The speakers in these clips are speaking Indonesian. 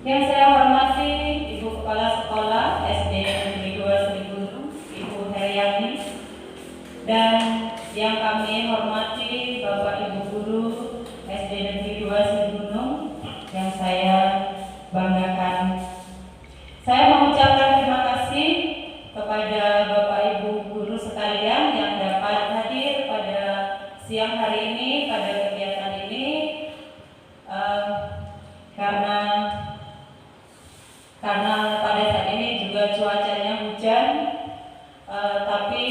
Yang saya hormati Ibu Kepala Sekolah SD Negeri 2 Serigunung, Ibu Heryani, dan yang kami hormati Bapak Ibu Guru SD Negeri 2 Serigunung yang saya banggakan. Saya mengucapkan terima kasih kepada Bapak Ibu Guru sekalian yang dapat hadir pada siang hari ini pada kegiatan ini, karena pada saat ini juga cuacanya hujan, tapi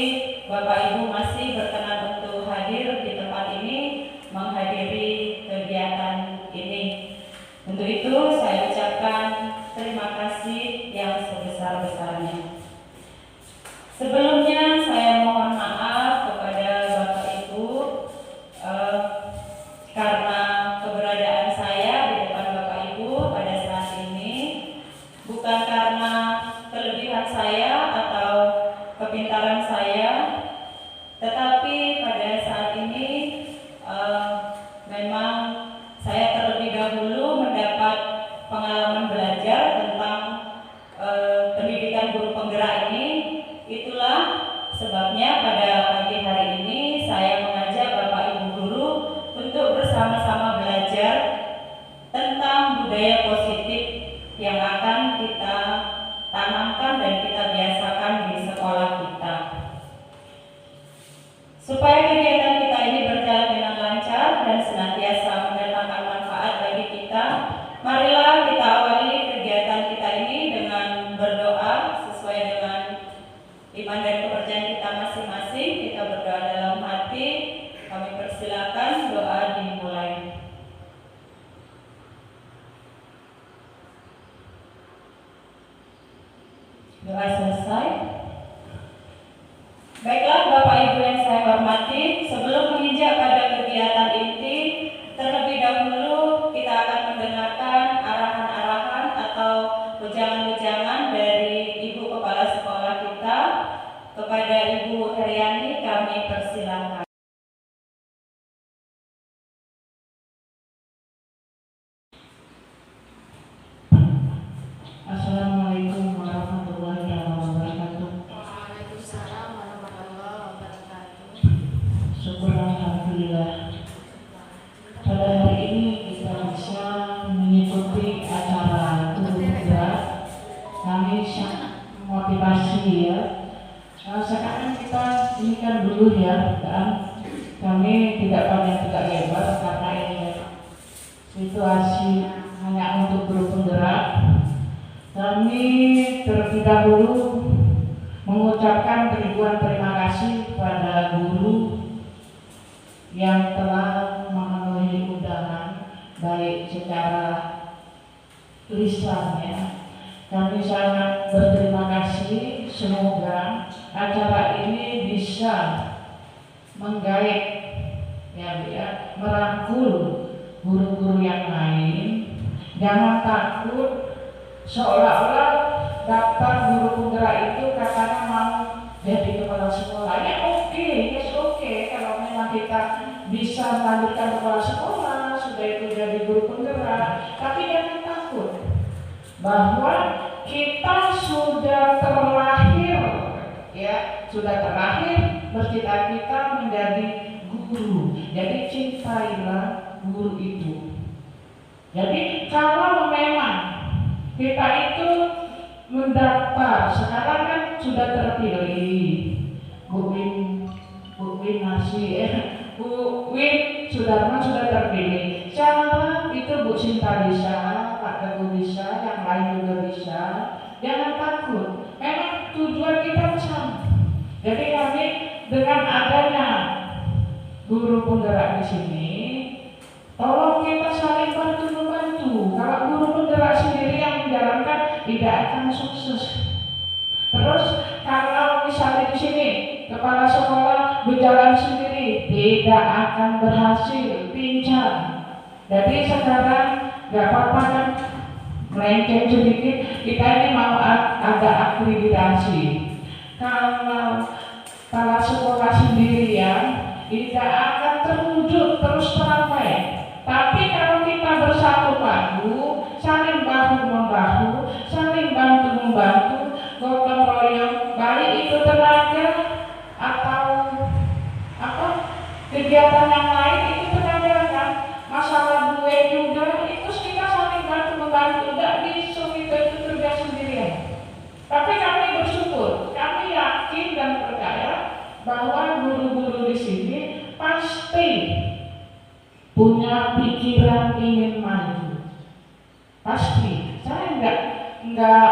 Bapak Ibu masih berkenan untuk hadir di tempat ini menghadiri kegiatan ini. Untuk itu saya ucapkan terima kasih yang sebesar-besarnya. Sebelumnya saya mohon maaf kepada Bapak Ibu karena keberadaan saya di depan Bapak Ibu pada saat ini bukan karena kelebihan saya atau kepintaran saya, tetapi pada saat ini memang saya terlebih dahulu mendapat pengalaman belajar tentang pendidikan guru penggerak ini. Itulah sebabnya pada pagi hari ini saya mengajak Bapak Ibu Guru untuk bersama-sama belajar tentang budaya positif yang akan kita tanamkan dan kita biasakan di sekolah kita. Supaya kegiatan kita ini berjalan dengan lancar dan senantiasa mendatangkan manfaat bagi kita, marilah kita awali kegiatan kita ini dengan berdoa sesuai dengan iman dan kepercayaan kita masing-masing. Kita berdoa dalam hati. Kami persilakan doa dimulai. Doa selesai. Baiklah Bapak Ibu yang saya hormati, sebelum menginjak pada kegiatan inti, terlebih dahulu kita akan mendengarkan arahan-arahan atau ujangan-ujangan dari Ibu Kepala Sekolah kita. Kepada Ibu Heryani kami persilakan. Assalamualaikum warahmatullahi wabarakatuh. Waalaikumsalam warahmatullahi wabarakatuh. Syukur alhamdulillah. Pada hari ini kita bisa mengikuti acara Tugas. Kami sangat motivasi ya. Sekarang kita ini kan dulu ya, dan kami tidak banyak tidak lebar karena ini situasi hanya untuk guru penggerak. Kami terlebih dahulu mengucapkan ribuan terima kasih pada guru yang telah memenuhi undangan baik secara lisannya. Kami sangat berterima kasih. Semoga acara ini bisa menggait ya, merangkul guru-guru yang lain. Jangan takut seolah-olah daftar guru penggerak itu katanya mau jadi kepala sekolah. Ya oke, kalau memang kita bisa melanjutkan kepala sekolah, sudah itu jadi guru penggerak. Tapi jangan takut bahwa kita sudah terlahir bercita-cita menjadi guru. Jadi cintailah guru itu. Jadi kalau memang kita itu mendaftar, sekarang kan sudah terpilih Bu Win Sudarman sudah terpilih. Jangan itu Bu Sinta bisa, Pak Teguh bisa, yang lain juga bisa. Jangan takut. Memang tujuan kita bersama. Jadi kami dengan adanya guru penggerak di sini, tolong kita saling bantu-membantu. Kalau guru penggerak sendiri yang menjalankan tidak akan sukses. Terus kalau misalnya di sini kepala sekolah berjalan sendiri, tidak akan berhasil, pincang. Jadi sekarang nggak apa-apa kan melenceng sedikit, kita ini mau agak akreditasi. Kalau kepala sekolah sendirian tidak akan terwujud terus tercapai. Tapi kalau kita bersatu padu, saling bahu membahu, Saya enggak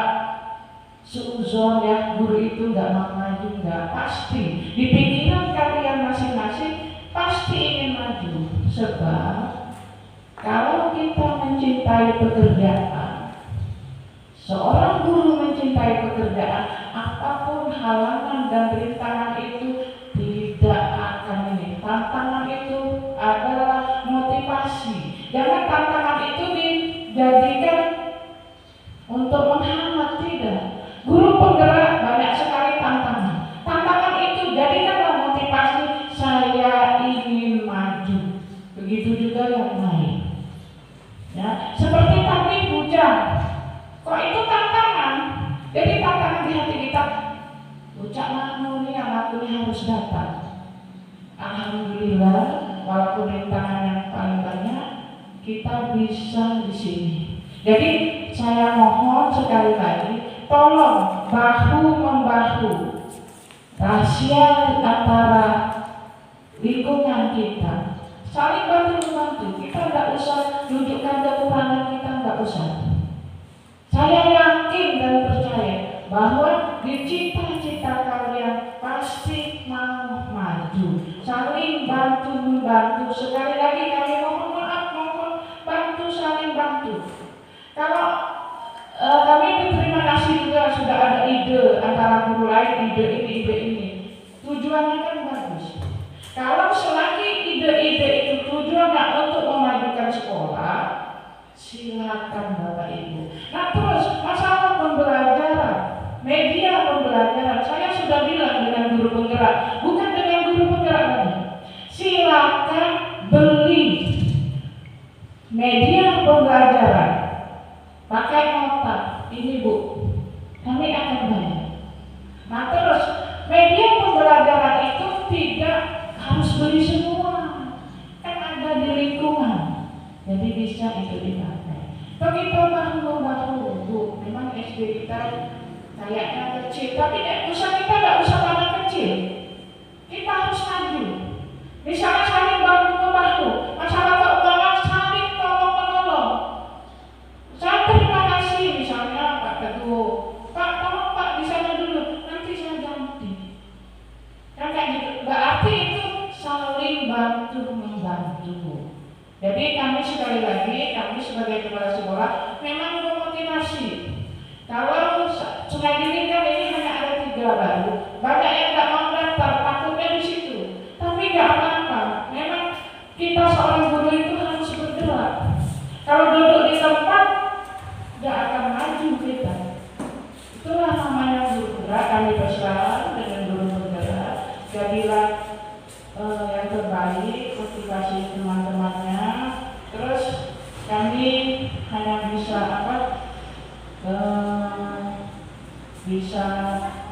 seuzon ya guru itu enggak mau maju, enggak, pasti di pikiran kalian masing-masing pasti ingin maju. Sebab kalau kita mencintai pekerjaan, seorang guru mencintai pekerjaan, apapun halangan dan rintangan itu tidak akan ini. Tantangan itu adalah motivasi. Jangan tantangan itu dijadikan untuk menghambat, tidak. Guru penggerak banyak sekali tantangan. Tantangan itu jadikanlah motivasi, saya ingin maju. Begitu juga yang lain. Ya, seperti tadi hujan. Kok itu tantangan? Jadi tantangan di hati kita. Ucap Makmur nih, anakku ini harus datang. Alhamdulillah, walaupun rintangan yang paling banyak, kita bisa di sini. Jadi saya mohon sekali lagi, tolong bahu-membahu, rahasia antara lingkungan kita, saling bantu-membantu. Kita tidak usah tunjukkan kekurangan kita, tidak usah. Saya yakin dan percaya bahwa di cita-cita kalian pasti mau maju. Saling bantu-membantu. Sekali lagi kami mohon maaf, mohon bantu, saling bantu. Kalau kami berterima kasih juga sudah ada ide antara guru lain, ide ini. Tujuannya kan bagus. Kalau selagi ide-ide itu tujuannya untuk memajukan sekolah, silakan Bapak Ibu. Nah terus masalah pembelajaran, media pembelajaran, saya sudah bilang dengan guru penggerak, bukan dengan guru penggerak lagi. Silakan beli media pembelajaran, pakai nota, ini Bu, kami akan bayar. Nah terus media pembelajaran itu tidak harus beli semua, kan ada di lingkungan, jadi bisa itu dipakai. Begitu bahu-membahu, Bu, memang SD kita kayaknya kecil, tapi usaha kita tidak usah pada kecil, kita harus maju. Misalnya saling bahu-membahu, masalah keuangan saling tolong-menolong. Saya terima kasih misalnya Pak Teguh, Pak tolong Pak di sana dulu, nanti saya ganti. Kan kayak gitu, berarti itu saling bantu-membantu. Jadi kami sekali lagi, kami sebagai kepala sekolah memang memotivasi. Kalau Sungai Dingin kan ini hanya ada 3 baru, banyak yang tidak mau daftar, takutnya di situ. Tapi nggak apa-apa, memang kita seorang guru itu harus bergerak. Kalau duduk di tempat, nggak akan maju kita. Itulah namanya guru gerak. Kami pesan dengan guru bergerak, jadilah yang terbaik, motivasi teman-temannya. Terus kami hanya bisa bisa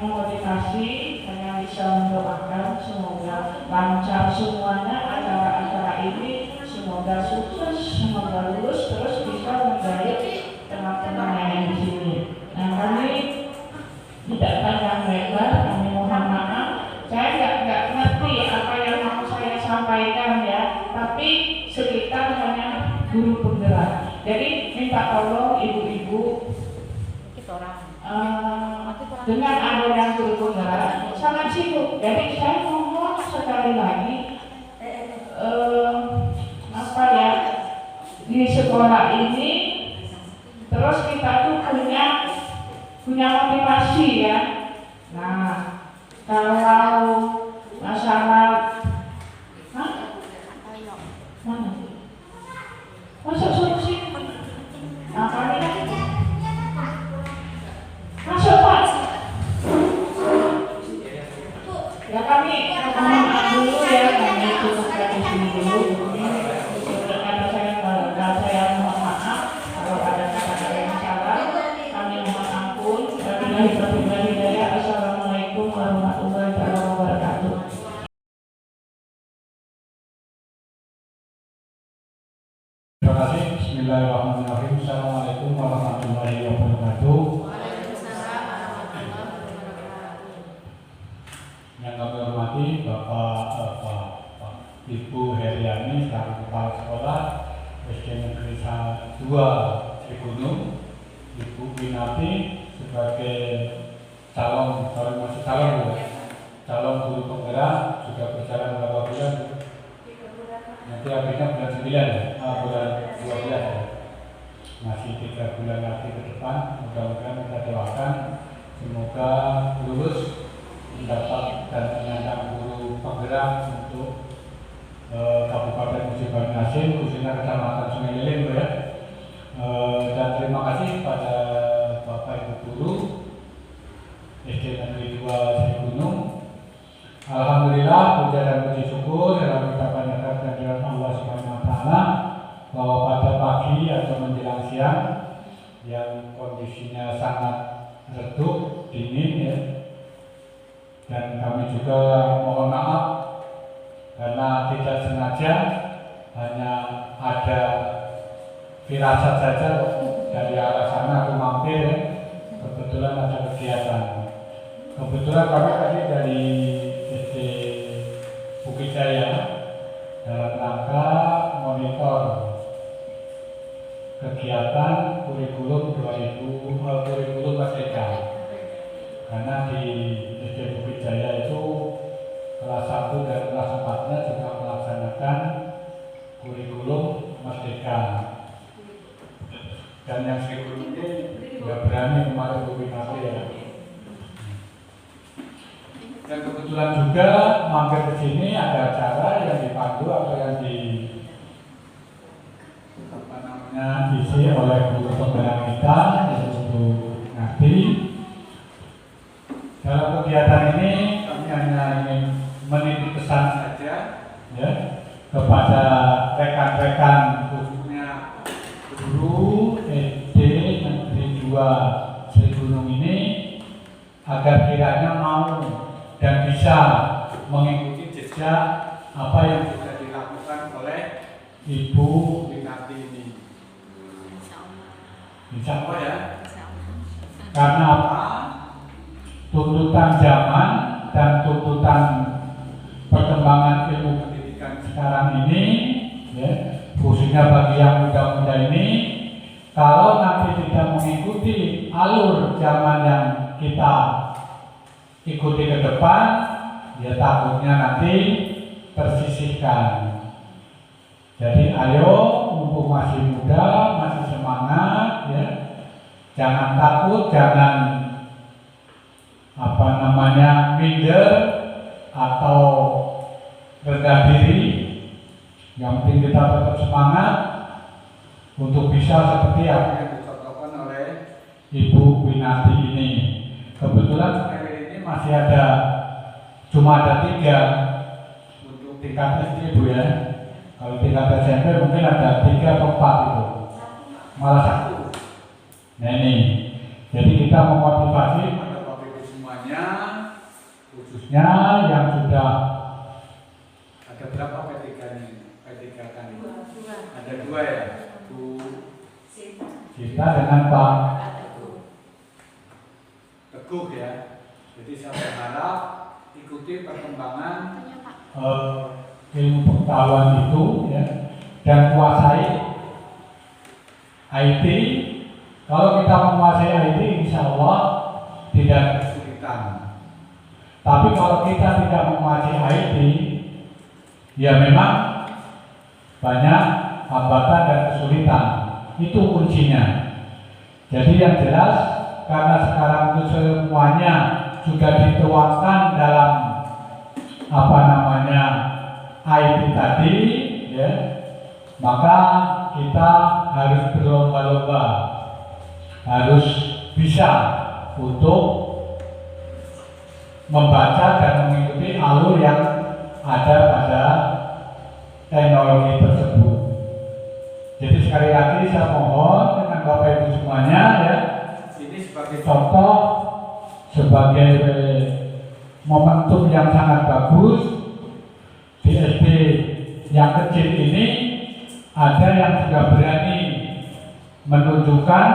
memotivasi, hanya bisa mendoakan semoga lancar semuanya acara-acara ini, semoga sukses, semoga lulus, terus bisa menggait teman-teman yang di sini. Nah kami tidak panjang lebar, kami mohon maaf, saya nggak ngerti apa yang mau saya sampaikan ya, tapi sekitar hanya guru penggerak. Jadi minta tolong ibu-ibu, dengan adanya guru penggerak sangat sibuk. Jadi saya mohon sekali lagi di sekolah ini terus kita tuh punya motivasi ya. Nah kalau masalah mana masuk solusi masuk Pak. Ya kami mohon maaf dulu ya, kami cukupkan di sini dulu. Karena saya mohon maaf kalau ada kata-kata yang salah, kami mohon ampun. Wabillahi taufiq wal hidayah. Assalamualaikum warahmatullahi wabarakatuh. Terima kasih. Bismillahirrahmanirrahim. Assalamualaikum warahmatullahi wabarakatuh. Yang kami hormati Bapak Ibu Heriani selaku Kepala Sekolah SD Negeri 2 Cigunung, Winati sebagai calon guru penggerak juga berjalan berapa bulan? Nanti habisnya bulan 9 ya? Bulan 12 ya? Masih 3 bulan lagi ke depan. Mudah-mudahan kita doakan semoga lulus mendapat dan menyandang guru penggerak untuk Kabupaten Musi Banyuasin, khususnya Kecamatan Sungai Lilin, ya. Dan terima kasih pada Bapak Ibu Guru SD Negeri 2 Srigunung. Alhamdulillah, puja dan puji syukur dalam kita panjatkan kehadirat Allah Subhanahu wa Ta'ala bahwa pada pagi atau menjelang siang yang kondisinya sangat redup, dingin, ya. Dan kami juga mohon maaf karena tidak sengaja, hanya ada firasat saja dari arah sana aku mampir, ya. Kebetulan ada kegiatan. Kebetulan kami tadi dari SD Bukit Jaya dalam rangka monitor kegiatan kurikulum kurikulum Merdeka. Karena di SD Bukit Jaya itu kelas 1 dan kelas 4-nya juga melaksanakan kurikulum Merdeka. Dan yang Srigunung ini nggak berani kemarin Winati, ya. Dan kebetulan juga mampir ke sini ada acara yang dipandu atau yang diisi oleh guru penggerak kita, yaitu Bu Nati. Dalam kegiatan ini kami hanya ingin menitip pesan saja, ya, kepada rekan-rekan khususnya guru SD Negeri 2 Srigunung ini agar kiranya mau dan bisa mengikuti jejak apa yang sudah dilakukan oleh Ibu Winati ini. Insya Allah, ya. Karena apa? Tuntutan zaman dan tuntutan perkembangan ilmu pendidikan sekarang ini, ya, khususnya bagi yang muda-muda ini, kalau nanti tidak mengikuti alur zaman yang kita ikuti ke depan, ya takutnya nanti tersisihkan. Jadi ayo, mumpung masih muda, masih semangat, ya, jangan takut, jangan minder atau rendah diri. Yang penting kita tetap semangat untuk bisa seperti apa yang dicontohkan oleh Ibu Winati ini. Kebetulan ini masih cuma ada 3 untuk tingkat SD, Bu, ya. Kalau tingkat SMP mungkin ada 3 atau 4 itu, malah 1. Nah ini, jadi kita memotivasi pada Bapak Ibu semuanya, khususnya yang sudah ada berapa P3 ini? P3 kan ini? Ada 2, ya, Bu Cinta dengan Pak Teguh, ya. Jadi saya berharap ikuti perkembangan ilmu pengetahuan itu, ya, dan kuasai IT. Kalau kita menguasai IT, insya Allah tidak kesulitan. Tapi kalau kita tidak menguasai IT, ya memang banyak hambatan dan kesulitan. Itu kuncinya. Jadi yang jelas, karena sekarang itu semuanya sudah dituangkan dalam IT tadi, ya, maka kita harus berlomba-lomba, harus bisa untuk membaca dan mengikuti alur yang ada pada teknologi tersebut. Jadi sekali lagi saya mohon dengan Bapak Ibu semuanya, ya, ini sebagai contoh, sebagai momentum yang sangat bagus. Di SD yang kecil ini ada yang sudah berani menunjukkan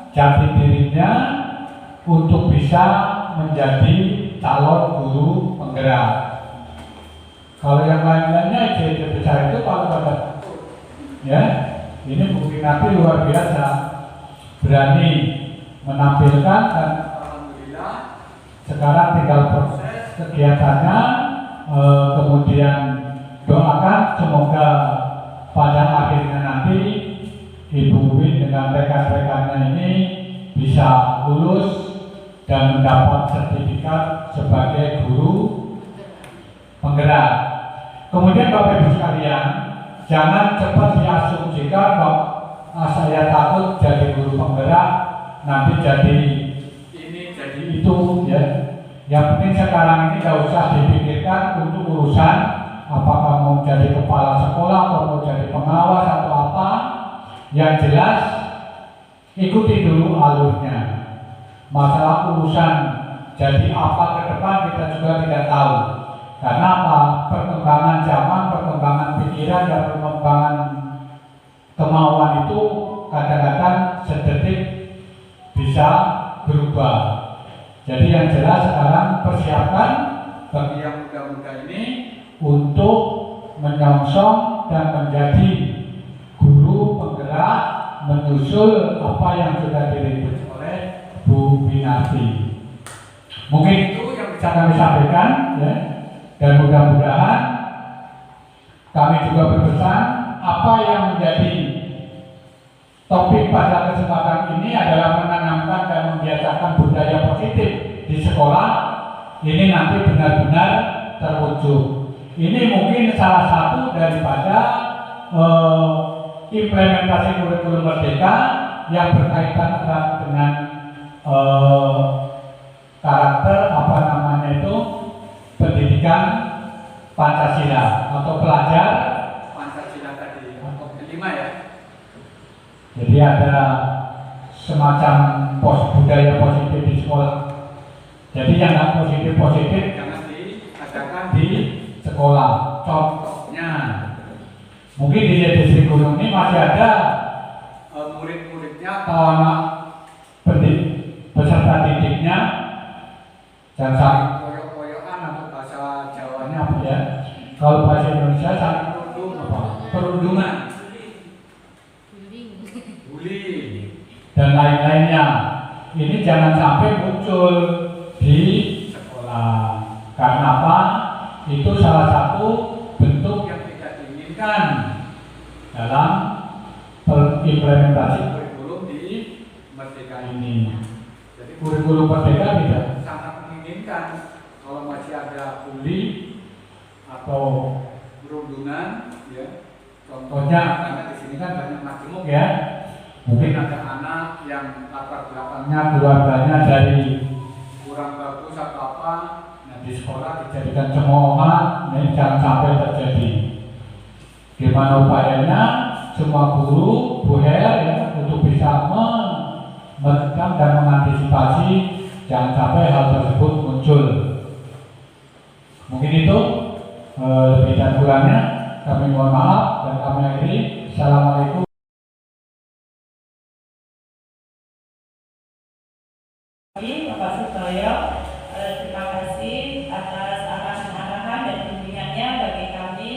jati dirinya untuk bisa menjadi calon guru penggerak. Kalau yang lain-lainnya ide besar itu kalau pada, ya, ini Bu Winati luar biasa berani menampilkan, dan alhamdulillah sekarang tinggal proses kegiatannya. Kemudian doakan semoga pada akhirnya nanti Ibu Win dengan rekan-rekannya ini bisa lulus dan mendapat sertifikat sebagai guru penggerak. Kemudian Bapak Ibu sekalian, jangan cepat diasumsikan bahwa saya takut jadi guru penggerak, nanti jadi ini jadi itu ya. Yang penting sekarang ini tidak usah dipikirkan untuk urusan apakah mau jadi kepala sekolah atau mau jadi pengawas atau apa. Yang jelas ikuti dulu alurnya. Masalah urusan jadi apa ke depan kita juga tidak tahu. Karena apa? Perkembangan zaman, perkembangan pikiran, dan perkembangan kemauan itu kadang-kadang sedetik bisa berubah. Jadi yang jelas sekarang persiapkan bagi yang muda-muda ini untuk menyongsong dan menjadi guru penggerak menyusul apa yang sudah dirintis oleh Bu Winarti. Mungkin itu yang bisa kami sampaikan ya. Dan mudah-mudahan kami juga berpesan apa yang menjadi topik pada kesempatan ini adalah menanamkan dan membiasakan budaya positif di sekolah. Ini nanti benar-benar terwujud. Ini mungkin salah satu daripada implementasi kurikulum merdeka yang berkaitan erat dengan karakter apa namanya itu pendidikan Pancasila atau pelajar Pancasila tadi atau kelima ya. Jadi ada semacam budaya positif di sekolah. Jadi yang nggak positif jangan diadakan di sekolah. Contohnya, mungkin di distrik Gunung ini masih ada murid-muridnya atau anak peserta didiknya dan saling koyok-koyokan atau bahasa Jawanya apa ya? Kalau bahasa Indonesia saling perundungan. Dan lain-lainnya. Ini jangan sampai muncul di sekolah. Karena apa? Itu salah satu bentuk yang tidak diinginkan dalam implementasi kurikulum di Merdeka ini. Jadi kurikulum Merdeka tidak sangat menginginkan kalau masih ada bully atau perundungan, ya. Contohnya karena di sini kan banyak majemuk ya. Mungkin ada anak yang latar belakangnya keluarganya dari kurang bagus atau apa, nah di sekolah dijadikan cemoohan, ini jangan sampai terjadi. Gimana upayanya? Semua guru, Bu Her ya, untuk bisa meredam dan mengantisipasi jangan sampai hal tersebut muncul. Mungkin itu lebih dan kurangnya kami mohon maaf dan kami akhiri. Assalamualaikum. Bapak Sutoyo, terima kasih atas arahan-arahan dan bimbingannya bagi kami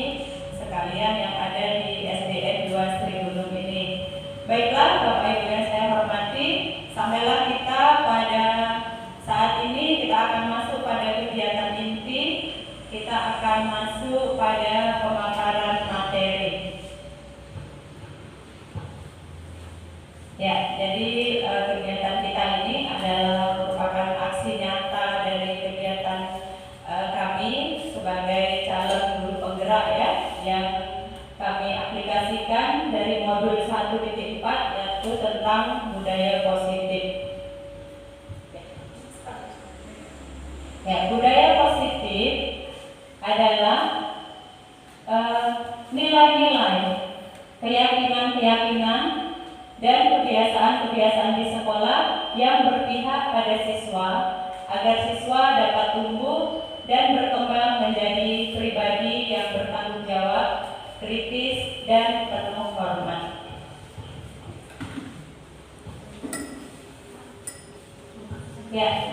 sekalian yang ada di SDN 2 Sri Gunung ini. Baiklah Bapak Ibu yang saya hormati, sampailah kita pada saat ini kita akan masuk pada kegiatan inti, kita akan masuk pada pemaparan materi. Ya, jadi kegiatan kita ini adalah merupakan aksi nyata dari kegiatan kami sebagai calon guru penggerak ya, yang kami aplikasikan dari modul 1.4 yaitu tentang budaya positif. Ya, budaya positif adalah nilai-nilai, keyakinan-keyakinan dan kebiasaan-kebiasaan di sekolah yang berpihak pada siswa agar siswa dapat tumbuh dan berkembang menjadi pribadi yang bertanggung jawab, kritis, dan penuh hormat. Ya,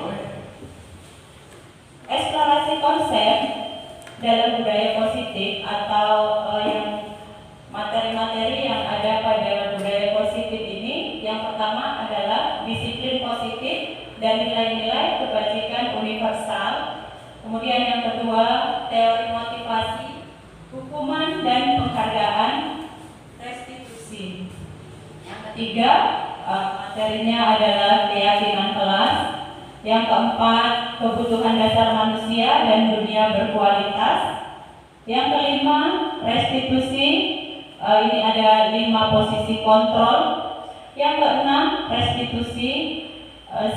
eksplorasi konsep dalam budaya positif atau yang materi-materi yang ada pada budaya positif ini, yang pertama adalah disiplin positif dan nilai-nilai kebajikan universal. Kemudian yang kedua, teori motivasi, hukuman dan penghargaan, restitusi. Yang ketiga, materinya adalah keyakinan kelas. Yang keempat, kebutuhan dasar manusia dan dunia berkualitas. Yang kelima, restitusi. Ini ada 5 posisi kontrol. Yang keenam, restitusi,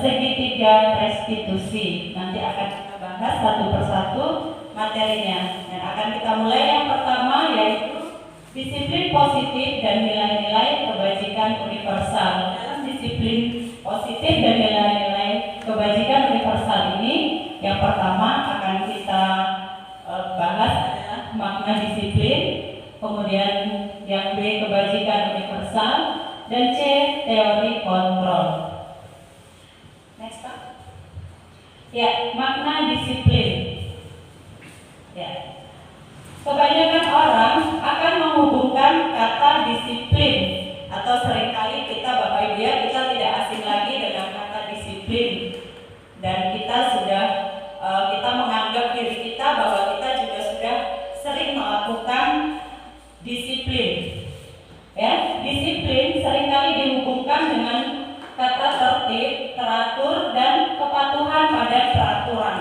segitiga restitusi. Nanti akan kita bahas satu persatu materinya. Dan akan kita mulai yang pertama, yaitu disiplin positif dan nilai-nilai kebajikan universal. Dalam disiplin positif dan nilai-nilai kebajikan universal ini, yang pertama akan kita bahas adalah makna disiplin, kemudian yang B kebajikan universal, dan C teori kontrol. Next Pak. Ya, makna disiplin. Ya. Kebanyakan orang akan menghubungkan kata disiplin, atau seringkali kita Bapak Ibu ya, kita tidak asing lagi dengan kata disiplin, dan kita sudah kita menganggap diri kita bahwa kita juga sudah sering melakukan disiplin. Ya, disiplin seringkali dihubungkan dengan kata tertib, teratur, dan kepatuhan pada peraturan.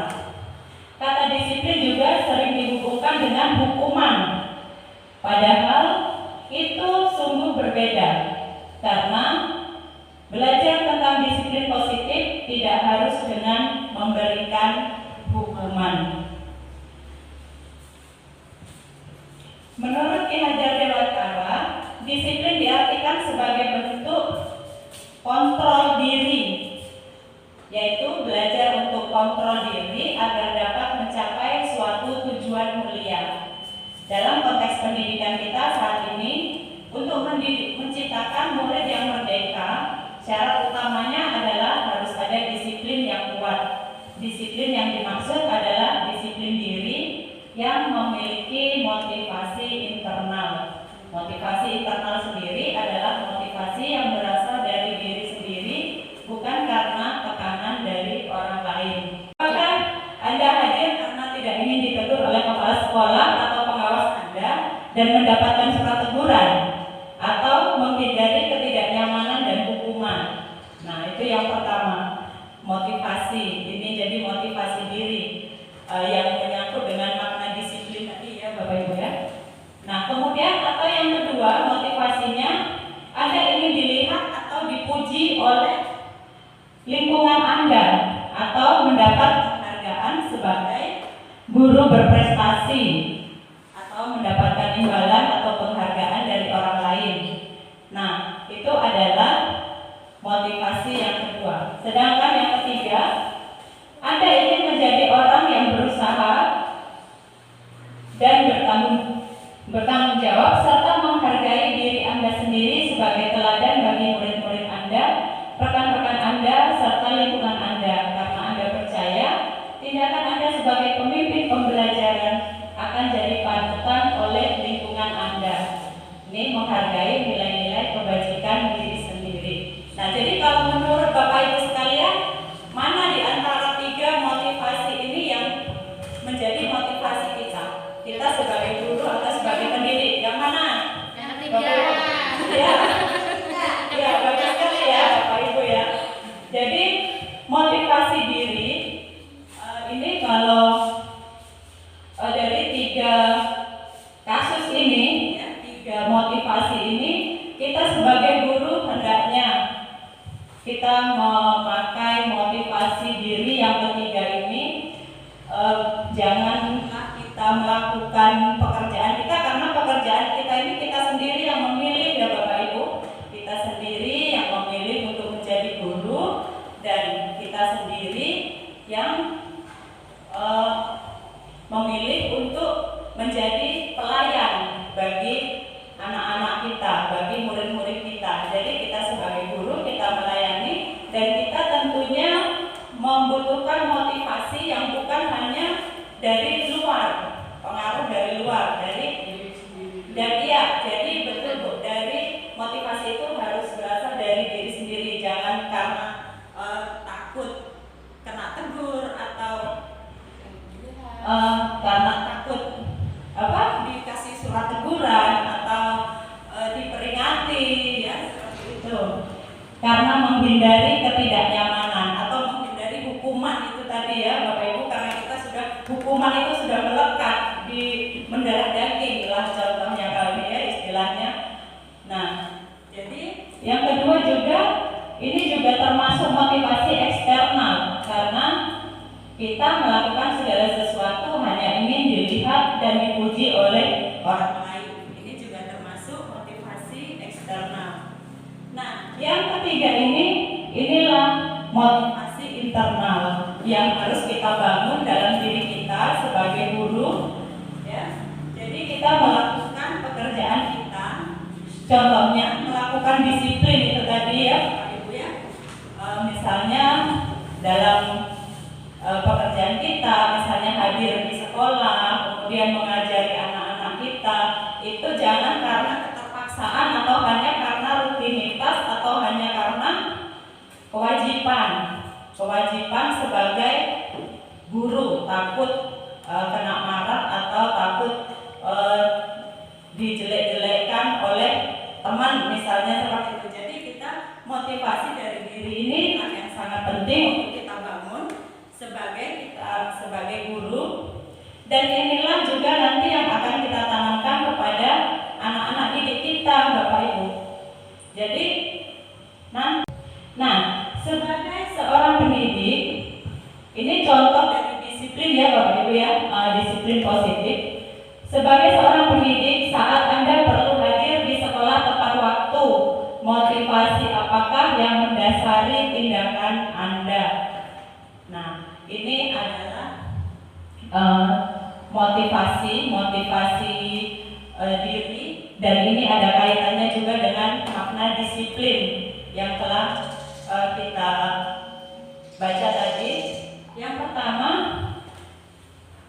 Kata disiplin juga sering dihubungkan dengan hukuman. Padahal itu sungguh berbeda, karena belajar tentang disiplin positif tidak harus dengan memberikan hukuman. Menurut Ki Hajar Dewantara, disiplin diartikan sebagai bentuk kontrol diri, yaitu belajar untuk kontrol diri agar dapat mencapai suatu tujuan mulia. Dalam konteks pendidikan kita saat ini, untuk menciptakan murid yang merdeka, syarat utamanya adalah harus ada disiplin yang kuat. Disiplin yang dimaksud adalah disiplin diri yang memiliki motivasi internal. Motivasi internal sendiri adalah motivasi yang berasal dari diri sendiri, bukan karena tekanan dari orang lain. Apakah Anda hadir karena tidak ingin ditegur oleh kepala sekolah atau pengawas Anda dan mendapatkan surat teguran, atau menghindari ketidaknyamanan dan hukuman? Nah, itu yang pertama, motivasi. Ini jadi motivasi diri yang menyangkut dengan makna disiplin tadi ya Bapak Ibu ya. Nah, kemudian atau yang kedua, motivasinya Anda ingin dilihat atau dipuji oleh lingkungan Anda, atau mendapat penghargaan sebagai guru berprestasi, atau mendapatkan imbalan atau penghargaan dari orang lain. Nah, itu adalah motivasi yang kedua. Sedangkan yang ketiga, Anda ingin menjadi orang yang berusaha dan bertanggung jawab serta menghargai diri Anda sendiri sebagai teladan bagi murid-murid Anda, rekan-rekan Anda, serta lingkungan Anda, karena Anda percaya tindakan Anda sebagai pemimpin pembelajaran akan jadi panutan oleh lingkungan Anda. Ini menghargai nilai-nilai kebajikan diri sendiri. Nah, jadi kalau menurut Bapak Ibu sekalian, mana di antara 3 motivasi ini yang menjadi motivasi kita? Kita sebagai guru atau sebagai pendidik, yang mana? Yang ketiga. Ya, ya, bagus sekali ya Bapak Ibu ya. Jadi motivasi diri ini kalau dari 3 kasus ini, ya, 3 motivasi ini, kita sebagai guru hendaknya kita memakai motivasi diri yang ketiga ini. Janganlah kita melakukan pekerjaan kita, karena pekerjaan kita ini kita sendiri yang memilih ya Bapak Ibu. Kita sendiri yang memilih untuk menjadi guru, dan kita sendiri yang memilih untuk menjadi pelayan bagi anak-anak kita, bagi murid-murid kita. Jadi kita sebagai guru, kita melayani, dan kita tentunya membutuhkan motivasi yang bukan hanya dari luar, pengaruh dari luar, jadi betul Bu, dari motivasi itu harus berasal dari diri sendiri. Jangan karena kita melakukan segala sesuatu hanya ingin dilihat dan dipuji oleh orang lain. Ini juga termasuk motivasi eksternal. Nah, yang ketiga inilah motivasi internal yang harus kita bangun dalam diri kita sebagai guru, ya. Jadi kita melakukan pekerjaan kita, contohnya melakukan disiplin itu tadi ya, Bapak Ibu ya. Misalnya dalam pekerjaan kita, misalnya hadir di sekolah, kemudian mengajari anak-anak kita, itu jangan karena keterpaksaan atau hanya karena rutinitas atau hanya karena kewajiban sebagai guru, takut kena marah atau takut dijelek-jelekkan oleh teman misalnya seperti itu. Jadi kita motivasi dari diri ini yang sangat penting untuk kita bangun sebagai guru, dan inilah juga nanti yang akan kita tanamkan kepada anak-anak didik kita, Bapak Ibu. Jadi sebagai seorang pendidik, ini contoh dari disiplin ya Bapak Ibu ya, disiplin positif. Sebagai seorang pendidik, saat Anda perlu hadir di sekolah tepat waktu, motivasi apakah yang mendasari tindakan Anda? Nah, ini adalah motivasi diri, dan ini ada kaitannya juga dengan makna disiplin yang telah kita baca tadi. Yang pertama,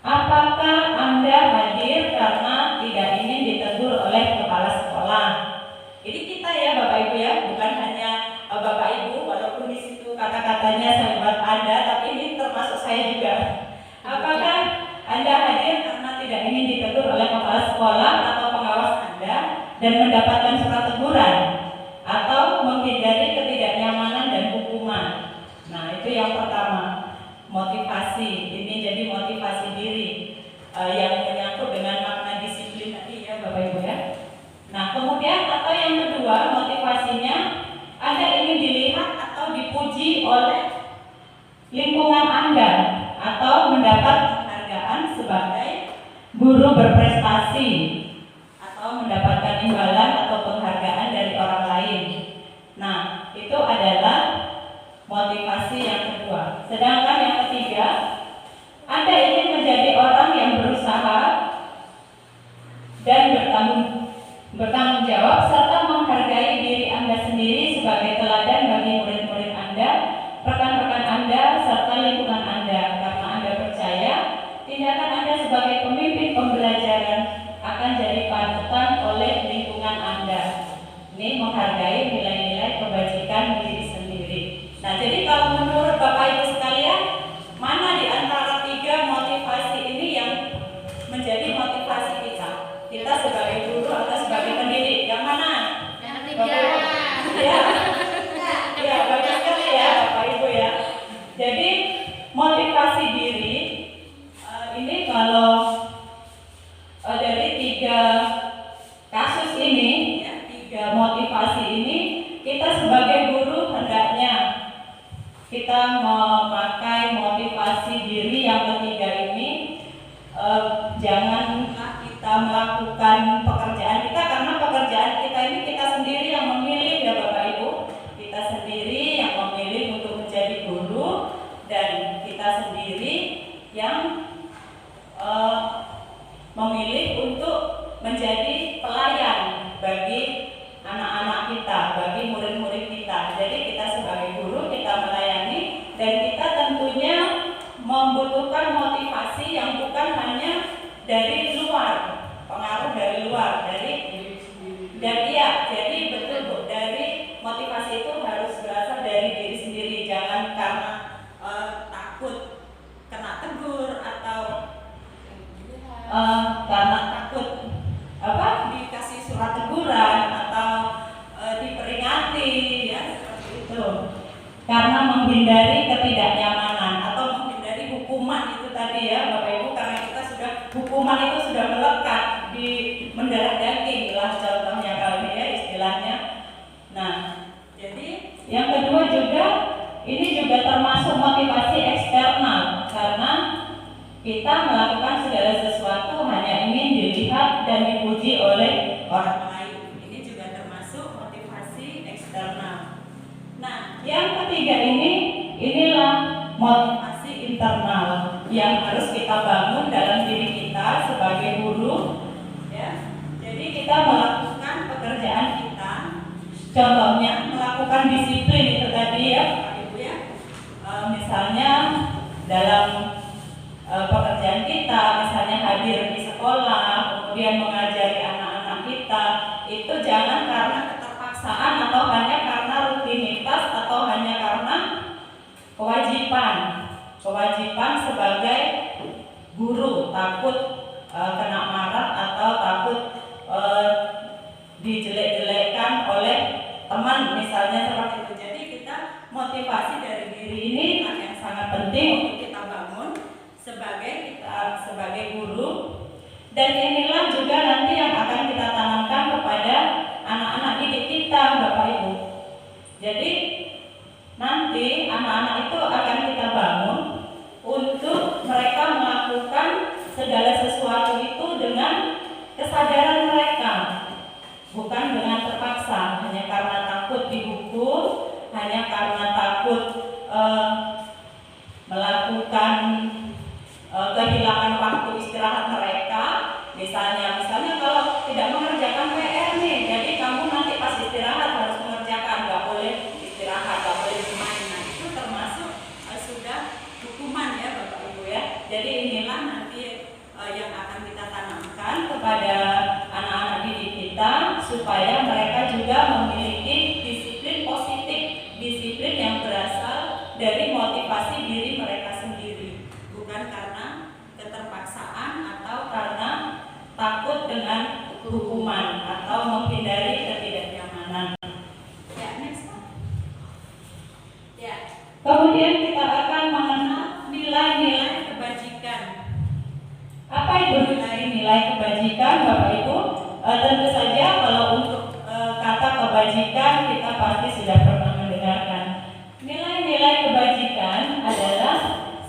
apakah Anda hadir karena tidak ingin ditegur oleh kepala sekolah? Ini kita ya Bapak Ibu ya, bukan hanya Bapak Ibu, walaupun di situ kata-katanya saya buat Anda, tapi ini termasuk saya juga. Apakah Anda hadir karena tidak ingin ditegur oleh kepala sekolah atau pengawas Anda dan mendapatkan surat teguran, atau menghindari ketidaknyamanan dan hukuman? Nah, itu yang pertama, motivasi. Ini jadi motivasi diri yang menyangkut dengan makna disiplin tadi ya Bapak Ibu ya. Nah, kemudian atau yang kedua, motivasinya Anda ingin dilihat atau dipuji oleh lingkungan Anda, atau mendapat penghargaan sebagai guru berprestasi, atau mendapatkan imbalan atau penghargaan dari orang lain. Nah, itu adalah motivasi yang kedua. Sedangkan yang ketiga, Anda ingin menjadi orang yang berusaha dan bertanggung jawab serta menghargai diri Anda sendiri sebagai teladan bagi murid-murid Anda, rekan-rekan Anda, serta lingkungan Anda, karena Anda percaya tindakan Anda sebagai pemimpin pembelajaran akan jadi panutan oleh lingkungan Anda. Ini menghargai nilai-nilai kebajikan diri sendiri. Nah, jadi kalau menurut Bapak Ibu sekalian, mana di antara tiga motivasi ini yang menjadi motivasi kita? Kita sebagai guru atau sebagai pendidik? Yang mana? Yang ketiga. Ya, ya, bagus sekali ya Bapak Ibu ya. Jadi motivasi diri ini kalau dari tiga kasus ini, ya, tiga motivasi ini, kita sebagai guru hendaknya kita memakai motivasi diri yang ketiga ini. Janganlah kita melakukan pekerjaan kita, karena pekerjaan kita ini kita sendiri yang memilih ya Bapak Ibu. Kita sendiri yang memilih untuk menjadi guru, dan kita sendiri yang memilih untuk menjadi pelayan bagi anak-anak kita, bagi murid-murid kita. Jadi kita sebagai guru, kita melayani, dan kita tentunya membutuhkan motivasi yang bukan hanya dari luar, pengaruh dari luar, jadi betul Bu, dari motivasi itu harus berasal dari diri sendiri, jangan karena takut kena tegur atau karena takut dikasih surat teguran atau diperingati ya seperti itu, karena menghindari ketidaknyamanan atau menghindari hukuman itu tadi ya Bapak Ibu, karena kita sudah hukuman itu sudah melekat di mendarah daging lah contohnya kali ya istilahnya. Nah, jadi yang kedua juga ini juga termasuk motivasi eksternal, karena kita melakukan segala sesuatu hanya ingin dilihat dan dipuji oleh orang lain. Ini juga termasuk motivasi eksternal. Nah, yang ketiga inilah motivasi internal yang harus kita bangun dalam diri kita sebagai guru, ya. Jadi kita melakukan pekerjaan kita, contohnya melakukan disiplin itu tadi ya, Bapak Ibu ya. Misalnya dalam pekerjaan kita, misalnya hadir di sekolah, kemudian mengajari anak-anak kita, itu jangan karena keterpaksaan atau hanya karena rutinitas atau hanya karena kewajiban sebagai guru, takut kena marah atau takut dijelek-jelekkan oleh teman misalnya seperti itu. Jadi kita motivasi dari diri ini yang sangat penting untuk kita bangun sebagai guru, dan inilah juga nanti yang akan kita tanamkan kepada anak-anak didik kita, Bapak Ibu. Jadi nanti anak-anak itu akan kita bangun untuk mereka melakukan segala sesuatu itu dengan kesadaran mereka, bukan dengan terpaksa, hanya karena takut dihukum, hanya karena takut melakukan kehilangan waktu istirahat mereka. Misalnya kalau tidak mengerjakan PR nih, jadi kamu nanti pas istirahat harus mengerjakan, nggak boleh istirahat, nggak boleh bermain. Nah, itu termasuk sudah hukuman ya Bapak Ibu ya. Jadi inilah nanti yang akan kita tanamkan kepada anak-anak didik kita supaya mereka juga memiliki disiplin positif, disiplin yang berasal dari motivasi diri mereka sendiri, bukan karena keterpaksaan atau karena takut dengan hukuman atau menghindari ketidaknyamanan. Ya, next. Ya. Kemudian kita akan mengenal nilai-nilai kebajikan. Apa itu nilai-nilai kebajikan, Bapak Ibu? Tentu saja kalau untuk kata kebajikan kita pasti sudah pernah mendengarkan. Nilai-nilai kebajikan adalah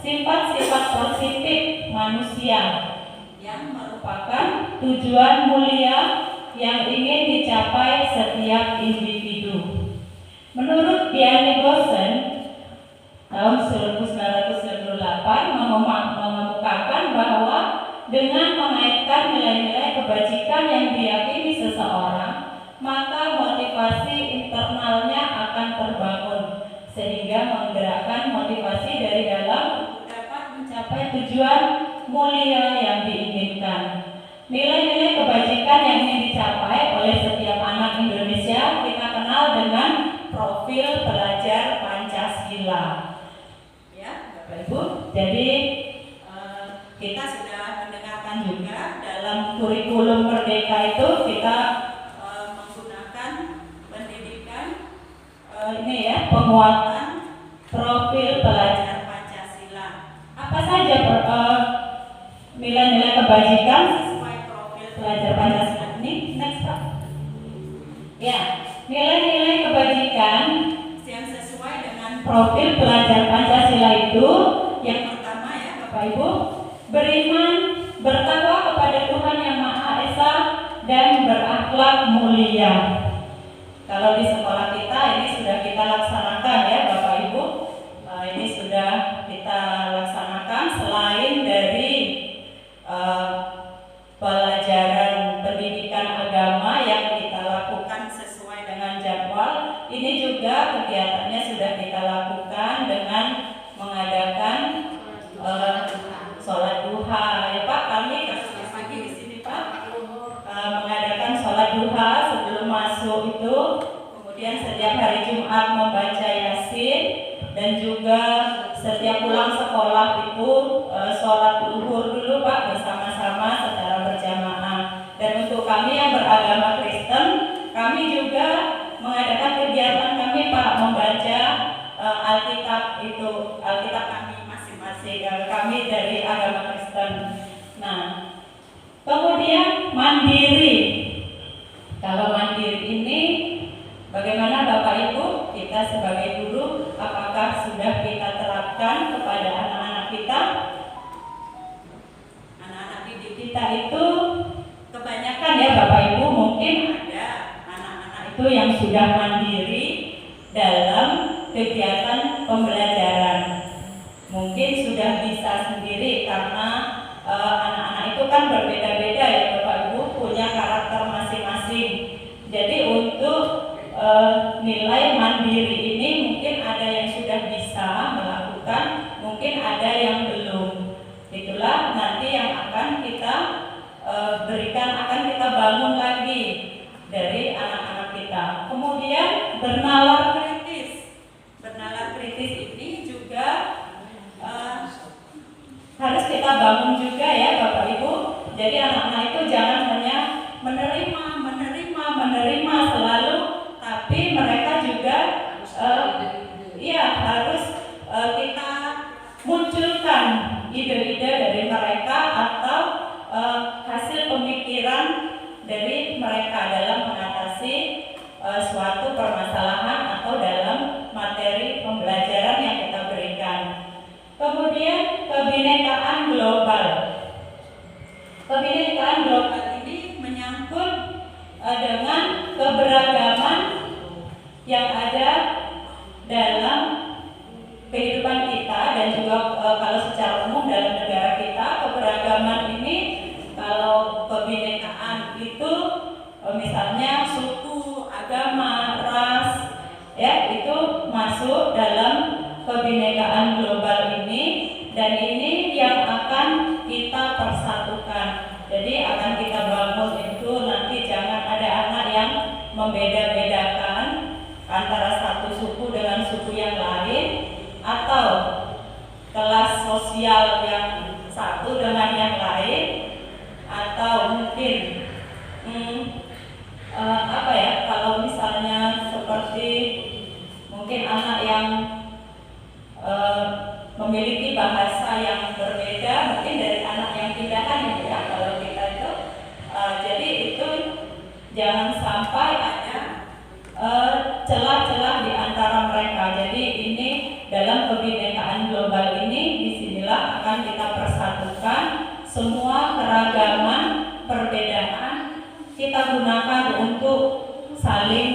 sifat-sifat positif manusia yang merupakan tujuan mulia yang ingin dicapai setiap individu. Menurut Diane Gossen tahun 1998 mengemukakan bahwa dengan mengaitkan nilai-nilai kebajikan yang diyakini seseorang, maka motivasi internalnya akan terbangun sehingga menggerakkan motivasi dari dalam dapat mencapai tujuan mulia yang diinginkan. Nilai-nilai kebajikan yang ingin dicapai oleh setiap anak Indonesia kita kenal dengan profil pelajar Pancasila. Ya, Bapak Ibu. Jadi kita sudah mendengarkan juga dalam kurikulum Merdeka itu kita menggunakan pendidikan ini ya, penguatan profil pelajar Pancasila. Apa saja nilai-nilai kebajikan sesuai profil pelajar Pancasila ini? Next, Pak. Ya, nilai-nilai kebajikan yang sesuai dengan profil pelajar Pancasila itu yang pertama ya Bapak Ibu, beriman, bertakwa kepada Tuhan Yang Maha Esa dan berakhlak mulia. Kalau di sekolah kita ini sudah kita laksanakan ya Bapak Ibu, ini sudah kita laksanakan selain dari pelajaran pendidikan agama yang kita lakukan sesuai dengan jadwal. Ini juga kegiatannya sudah kita lakukan dengan mengadakan sholat duha ya Pak. Kami kasus pagi di sini Pak mengadakan sholat duha sebelum masuk itu, kemudian setiap hari Jumat membaca Yasin, dan juga setiap pulang sekolah itu sholat zuhur dulu Pak bersama-sama secara berjamaah. Dan untuk kami yang beragama Kristen, kami juga mengadakan kegiatan kami Pak membaca Alkitab itu, Alkitab kami masing-masing, kami dari agama Kristen. Nah, kemudian mandiri. Kalau mandiri ini bagaimana Bapak Ibu, kita sebagai guru apakah sudah kita terapkan kepada anak-anak kita? kita itu kebanyakan ya Bapak Ibu mungkin ada anak-anak itu yang sudah mandiri dalam kegiatan pembelajaran. Mungkin sudah bisa sendiri karena anak-anak itu kan berbeda-beda ya Bapak Ibu, punya karakter masing-masing. Jadi untuk nilai mandiri ini mungkin ada yang sudah bisa melakukan, mungkin ada yang belum. Itulah nanti yang akan kita berikan, akan kita bangun lagi dari anak-anak kita. Kemudian bernalar kritis. Bernalar kritis ini juga harus kita bangun juga ya Bapak Ibu. Jadi anak-anak itu jangan hanya menerima selalu, tapi mereka juga harus kita munculkan ide-ide dari mereka atau hasil pemikiran dari mereka dalam mengatasi suatu permasalahan atau dalam materi pembelajaran yang kita berikan. Kemudian kebinekaan global. Kebinekaan global ini menyangkut dengan keberagaman yang ada dalam kehidupan kita dan juga kalau secara umum dalam negara kita. Keberagaman ini kalau kebinekaan itu misalnya suku, agama, ras ya itu masuk dalam kebinekaan global ini, dan ini yang akan kita persatukan. Jadi akan kita bangun itu nanti jangan ada anak yang membeda-bedakan antara satu suku dengan suku yang lain, atau kelas sosial yang satu dengan yang lain, atau mungkin kalau misalnya seperti mungkin anak yang memiliki bahasa yang berbeda mungkin dari anak yang pindahan ya kalau kita itu jadi itu jangan sampai ada celah-celah di antara mereka. Jadi ini dalam kebinekaan global ini disinilah akan kita persatukan semua keragaman perbedaan kita gunakan untuk saling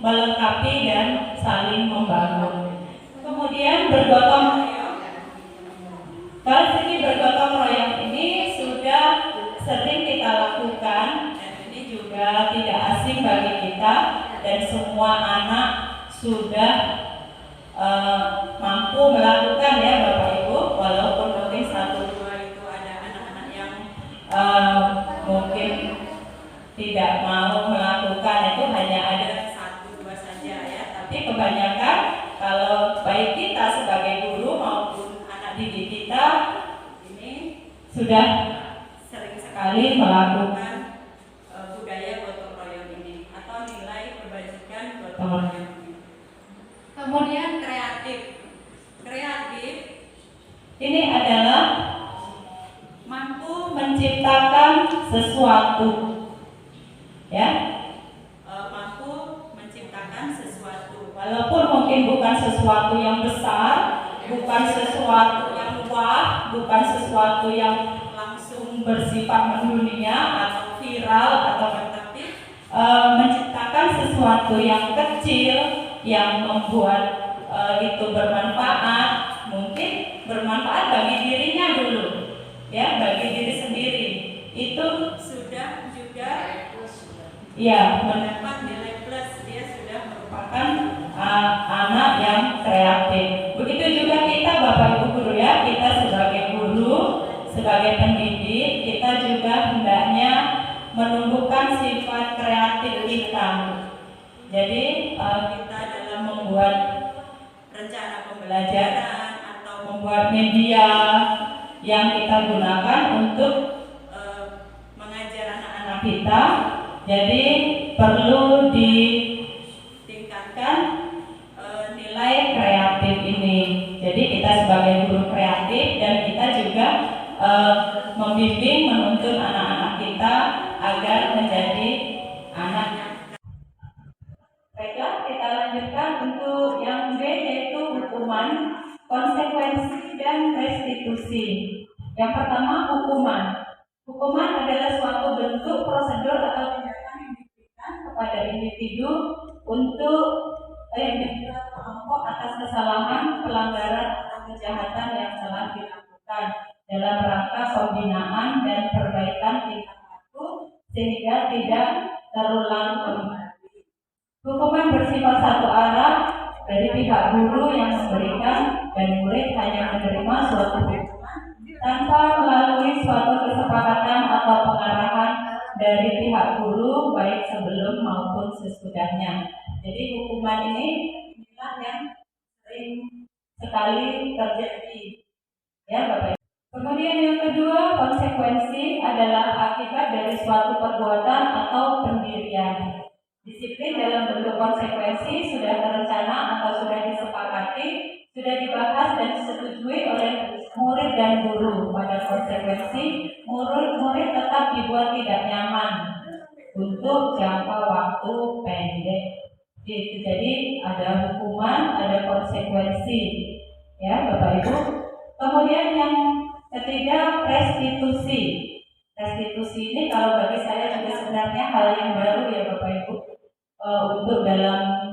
melengkapi dan saling membangun. Kemudian bergotong royong. Kalau segi bergotong royong ini sudah sering kita lakukan dan ini juga tidak asing bagi kita dan semua anak sudah mampu melakukan ya Bapak Ibu, walaupun mungkin 1-2 itu ada anak-anak yang mungkin tidak mau melakukan, itu hanya ada 1-2 saja ya, tapi kebanyakan kalau baik kita sebagai guru maupun anak didik kita ini sudah sering sekali melakukan budaya gotong royong ini atau nilai kebajikan gotong royong ini. Kemudian kreatif ini adalah mampu menciptakan sesuatu ya, mampu menciptakan sesuatu walaupun mungkin bukan sesuatu yang besar, bukan sesuatu yang wah, bukan sesuatu yang langsung bersifat mendunia atau viral atau tapi menciptakan sesuatu yang kecil yang membuat itu bermanfaat, mungkin bermanfaat bagi dirinya dulu ya, bagi diri sendiri itu sudah juga ya mendapat nilai plus, dia sudah merupakan anak yang kreatif. Begitu juga kita Bapak Ibu guru ya, kita sebagai guru, sebagai pendidik, kita juga hendaknya menumbuhkan sifat kreatif kita. Jadi kita dalam membuat rencana pembelajaran atau membuat media yang kita gunakan untuk mengajar anak-anak kita, jadi perlu ditingkatkan nilai kreatif ini. Jadi kita sebagai guru kreatif dan kita juga membimbing, menuntun anak-anak kita agar menjadi anak yang. Baiklah, kita lanjutkan untuk yang B, yaitu hukuman, konsekuensi, dan restitusi. Yang pertama, hukuman. Hukuman adalah suatu bentuk prosedur atau tindakan yang diberikan kepada individu untuk kelompok atas kesalahan, pelanggaran atau kejahatan yang telah dilakukan dalam rangka pembinaan dan perbaikan tingkah laku sehingga tidak terulang kembali. Hukuman bersifat satu arah dari pihak guru yang memberikan dan murid hanya menerima suatu hukuman tanpa melalui suatu kesepakatan atau pengarahan dari pihak guru baik sebelum maupun sesudahnya. Jadi hukuman inilah yang sering sekali terjadi, ya Bapak. Kemudian yang kedua, konsekuensi adalah akibat dari suatu perbuatan atau pendirian. Disiplin dalam bentuk konsekuensi sudah terencana atau sudah disepakati, sudah dibahas dan disetujui oleh murid dan guru. Pada konsekuensi, murid tetap dibuat tidak nyaman untuk jangka waktu pendek. Jadi ada hukuman, ada konsekuensi, ya Bapak Ibu. Kemudian yang ketiga, restitusi. Restitusi ini kalau bagi saya juga sebenarnya hal yang baru ya Bapak Ibu untuk dalam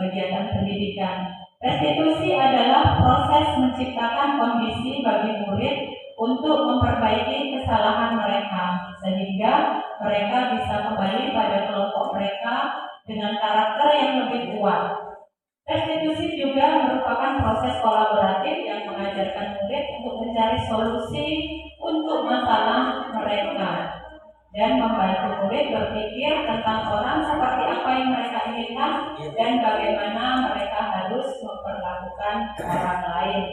kegiatan pendidikan. Restitusi adalah proses menciptakan kondisi bagi murid untuk memperbaiki kesalahan mereka sehingga mereka bisa kembali pada kelompok mereka dengan karakter yang lebih kuat. Restitusi juga merupakan proses kolaboratif yang mengajarkan murid untuk mencari solusi untuk masalah mereka dan membantu murid berpikir tentang orang seperti apa yang mereka inginkan dan bagaimana mereka harus memperlakukan orang lain.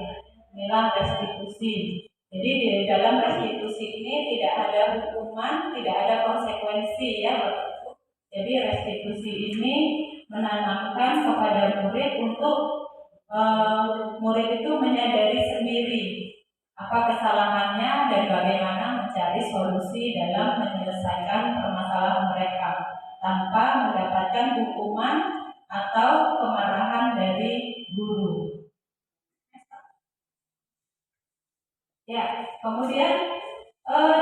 Inilah restitusi. Jadi di dalam restitusi ini tidak ada hukuman, tidak ada konsekuensi ya Bapak Ibu. Jadi restitusi ini menanamkan kepada murid untuk murid itu menyadari sendiri apa kesalahannya dan bagaimana mencari solusi dalam menyelesaikan permasalahan mereka tanpa mendapatkan hukuman atau kemarahan dari guru. Ya, kemudian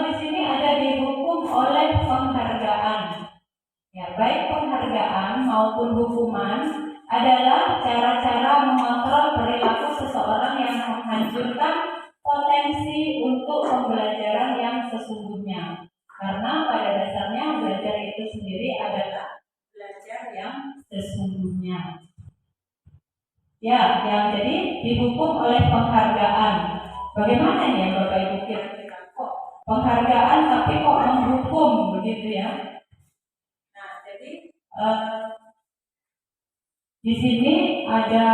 di sini ada dihukum oleh penghargaan. Ya, baik penghargaan maupun hukuman adalah cara-cara mengontrol perilaku seseorang yang menghancurkan potensi untuk pembelajaran yang sesungguhnya. Karena pada dasarnya belajar itu sendiri adalah belajar yang sesungguhnya. Ya, yang jadi dihukum oleh penghargaan. Bagaimana ya Bapak Ibu kira-kira kok penghargaan tapi kok menghukum begitu ya? Nah, jadi di sini ada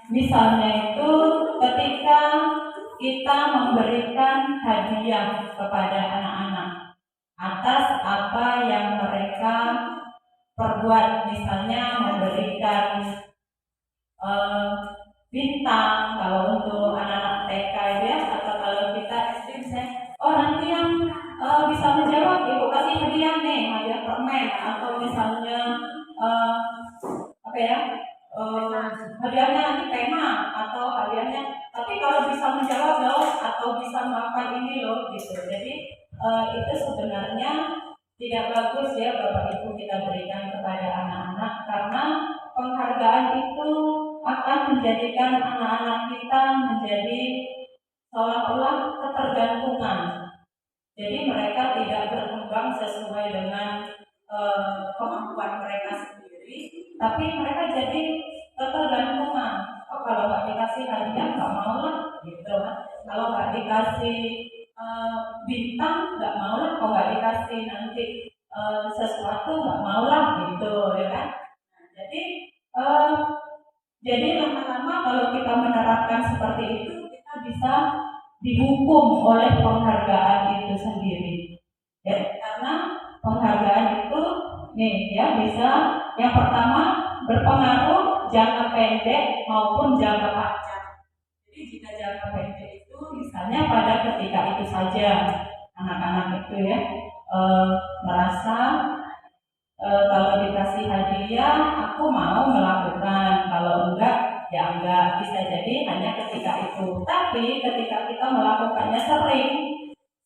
misalnya itu ketika kita memberikan hadiah kepada anak-anak atas apa yang mereka perbuat, misalnya memberikan bintang kalau untuk anak-anak TK ya, atau kalau kita SD misalnya, oh nanti yang bisa menjawab ibu kasih hadiah nih, hadiah permen, atau misalnya hadiahnya nanti pena atau hadiahnya, tapi kalau bisa menjawab loh atau bisa melakukan ini loh gitu. Jadi itu sebenarnya tidak bagus ya Bapak Ibu kita berikan kepada anak-anak, karena penghargaan itu akan menjadikan anak-anak kita menjadi seolah-olah ketergantungan. Jadi mereka tidak berkembang sesuai dengan kemampuan mereka sendiri, tapi mereka jadi ketergantungan. Oh kalau nggak dikasih hadiah nggak mau lah, gitu kan? Kalau nggak dikasih bintang nggak mau lah, kalau nggak dikasih nanti sesuatu nggak mau lah, gitu ya kan? Nah, jadi lama-lama kalau kita menerapkan seperti itu, kita bisa dihukum oleh penghargaan itu sendiri. Ya, karena penghargaan itu nih ya bisa yang pertama berpengaruh jangka pendek maupun jangka panjang. Jadi jika jangka pendek itu misalnya pada ketika itu saja anak-anak itu ya merasa kalau dikasih hadiah aku mau melakukan, kalau enggak ya enggak, bisa jadi hanya ketika itu. Tapi ketika kita melakukannya sering,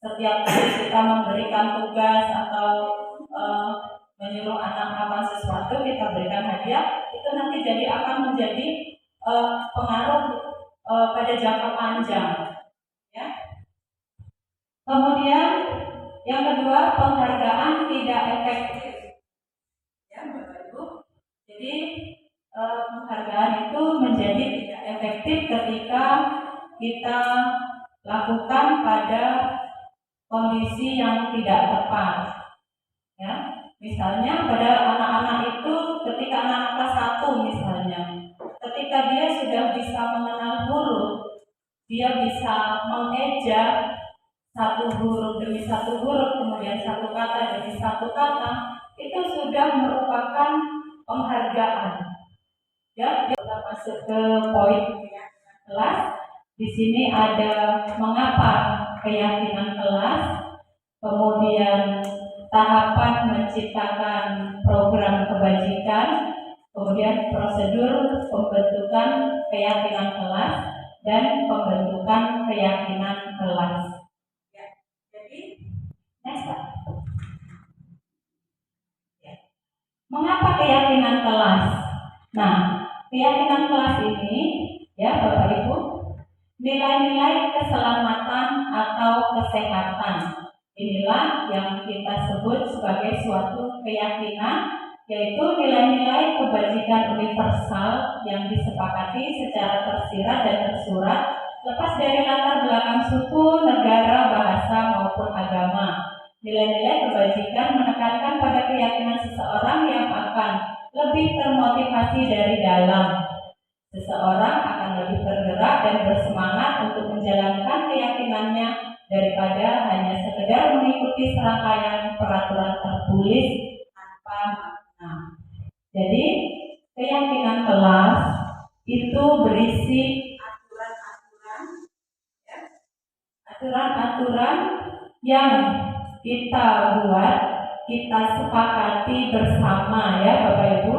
setiap setiap kali kita memberikan tugas atau menyuruh anak melakukan sesuatu, kita berikan hadiah, itu nanti jadi akan menjadi pengaruh pada jangka panjang. Ya. Kemudian yang kedua, penghargaan tidak efektif. Ya, Bapak Ibu. Jadi penghargaan itu menjadi tidak efektif ketika kita lakukan pada kondisi yang tidak tepat. Ya, misalnya pada anak-anak itu, ketika anak kelas 1 misalnya, ketika dia sudah bisa mengenal huruf, dia bisa mengeja satu huruf demi satu huruf, kemudian satu kata demi satu kata, itu sudah merupakan penghargaan. Ya, kita masuk ke poin kelas. Di sini ada mengapa keyakinan kelas, kemudian tahapan menciptakan program kebajikan, kemudian prosedur pembentukan keyakinan kelas, dan pembentukan keyakinan kelas. Ya, jadi next Pak. Ya. Mengapa keyakinan kelas? Nah, keyakinan kelas ini, ya Bapak Ibu, nilai-nilai keselamatan atau kesehatan. Inilah yang kita sebut sebagai suatu keyakinan, yaitu nilai-nilai kebajikan universal yang disepakati secara tersirat dan tersurat, lepas dari latar belakang suku, negara, bahasa, maupun agama. Nilai-nilai kebajikan menekankan pada keyakinan seseorang yang akan lebih termotivasi dari dalam. Seseorang akan lebih tergerak dan bersemangat untuk menjalankan keyakinannya daripada hanya sekedar mengikuti serangkaian peraturan tertulis tanpa makna. Jadi, keyakinan kelas itu berisi aturan-aturan, ya, aturan-aturan yang kita buat, kita sepakati bersama, ya Bapak Ibu,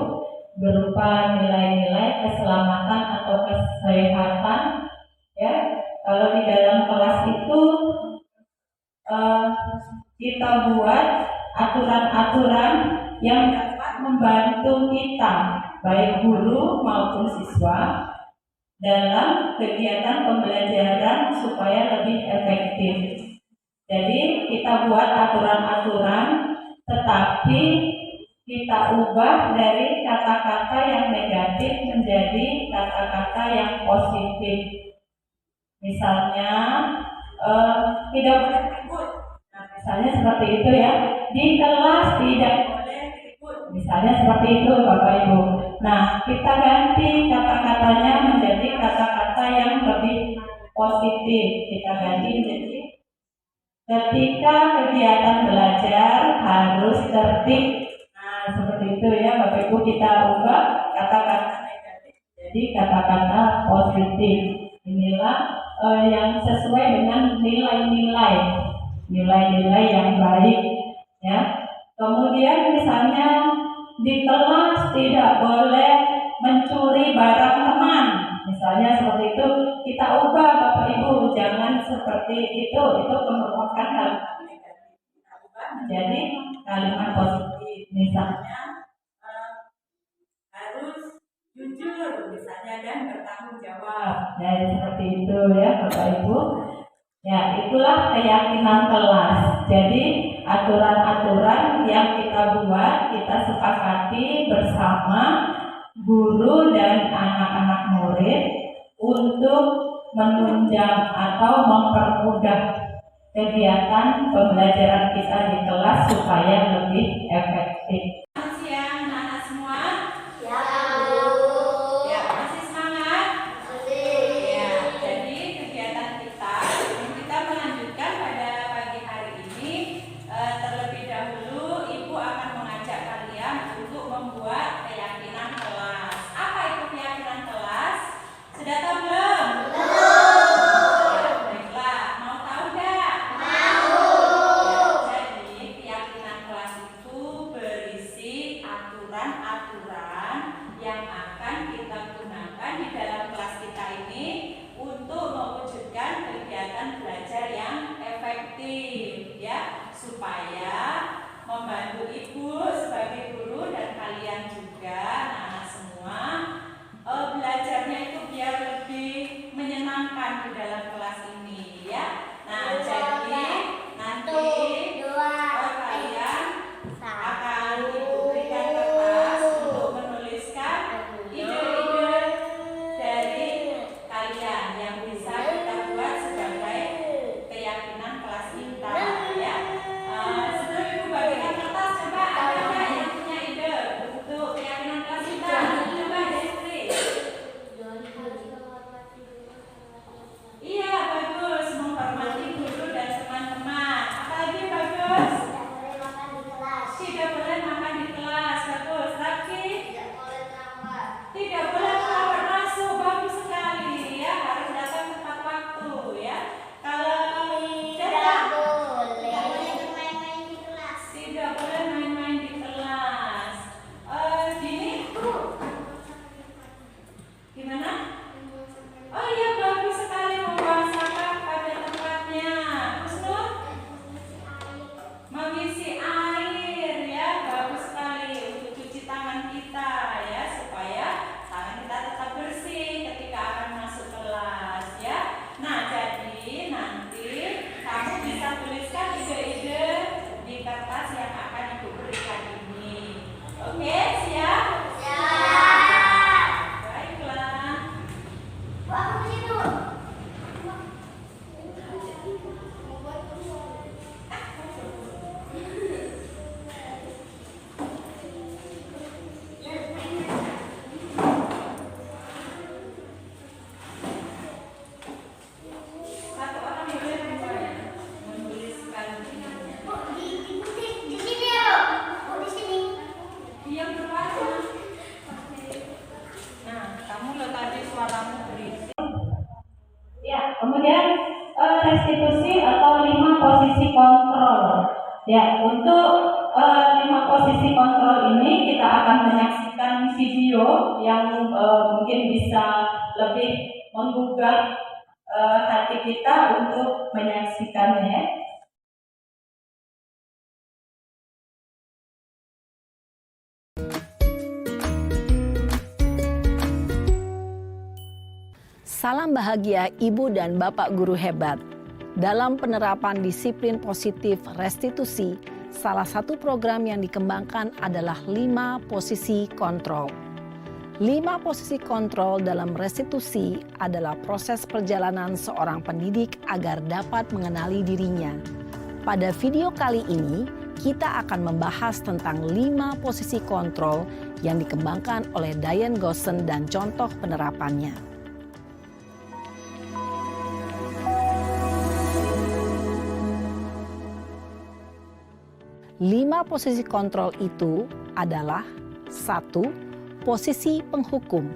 berupa nilai-nilai keselamatan atau kesehatan. Ya, kalau di dalam kelas itu kita buat aturan-aturan yang dapat membantu kita, baik guru maupun siswa, dalam kegiatan pembelajaran supaya lebih efektif. Jadi kita buat aturan-aturan, tetapi kita ubah dari kata-kata yang negatif menjadi kata-kata yang positif. Misalnya tidak boleh ribut. Nah, misalnya seperti itu ya. Di kelas tidak boleh ribut. Misalnya seperti itu Bapak Ibu. Nah, kita ganti kata-katanya menjadi kata-kata yang lebih positif. Kita ganti menjadi ketika kegiatan belajar harus tertib. Nah, seperti itu ya Bapak Ibu, kita ubah kata-kata negatif jadi kata-kata positif. Inilah yang sesuai dengan nilai-nilai yang baik, ya. Kemudian misalnya di kelas tidak boleh mencuri barang teman, misalnya seperti itu, kita ubah Bapak Ibu, jangan seperti itu merupakan kalimat negatif, kita ubah menjadi kalimat positif. Misalnya harus jujur, misalnya, dan bertanggung jawab. Ya, seperti itu ya Bapak Ibu. Ya, itulah keyakinan kelas. Jadi aturan-aturan yang kita buat, kita sepakati bersama guru dan anak-anak murid untuk menunjang atau mempermudah kegiatan pembelajaran kita di kelas supaya lebih efektif. Selamat siang anak-anak semua. Ya, Bu. Ya, masih semangat? Masih. Ya, jadi kegiatan kita melanjutkan pada pagi hari ini. Terlebih dahulu Ibu akan mengajak kalian untuk membuat keyakinan kelas. Apa itu keyakinan kelas? Sudah tahu belum? Ya, baiklah. Mau tahu nggak? Mau. Ya, jadi keyakinan kelas itu berisi pertumbuhan di dalam kelas ini ya. Nah, jadi nanti kalian akan diberikan kertas untuk menuliskan ide-ide dari kalian yang bisa kita buat sebagai keyakinan kelas kita ya. Sebelum Ibu bagikan kertas, coba ada nggak yang punya ide untuk keyakinan kelas kita? Coba Destri. Iya, bagus, menghormati guru dan teman-teman. Apalagi bagus? Tidak boleh makan di kelas, bagus. Lagi? Tidak boleh terlambat masuk, bagus sekali ya. Harus datang tepat waktu ya. Kalau tidak boleh main-main di kelas. Gini? Gimana? Oh iya, bagus sekali membuang sampah pada tempatnya. Terus mengisi air ya, bagus sekali untuk cuci tangan kita ya, supaya tangan kita tetap bersih ketika akan masuk kelas ya. Nah, jadi nanti kamu bisa tuliskan ide-ide di kertas yang akan Ibu berikan ini. Oke, siap? Baiklah. Satu orang boleh menuliskan ininya. Diam berwarna. Nah, kamu lo tadi suaramu berisik. Ya, kemudian restitusi atau 5 posisi kontrol. Ya, untuk 5 posisi kontrol ini kita akan menyaksikan video yang mungkin bisa lebih menggugah hati kita untuk menyaksikannya. Salam bahagia Ibu dan Bapak guru hebat. Dalam penerapan disiplin positif restitusi, salah satu program yang dikembangkan adalah 5 posisi kontrol. 5 posisi kontrol dalam restitusi adalah proses perjalanan seorang pendidik agar dapat mengenali dirinya. Pada video kali ini, kita akan membahas tentang 5 posisi kontrol yang dikembangkan oleh Diane Gossen dan contoh penerapannya. 5 posisi kontrol itu adalah 1. Posisi penghukum.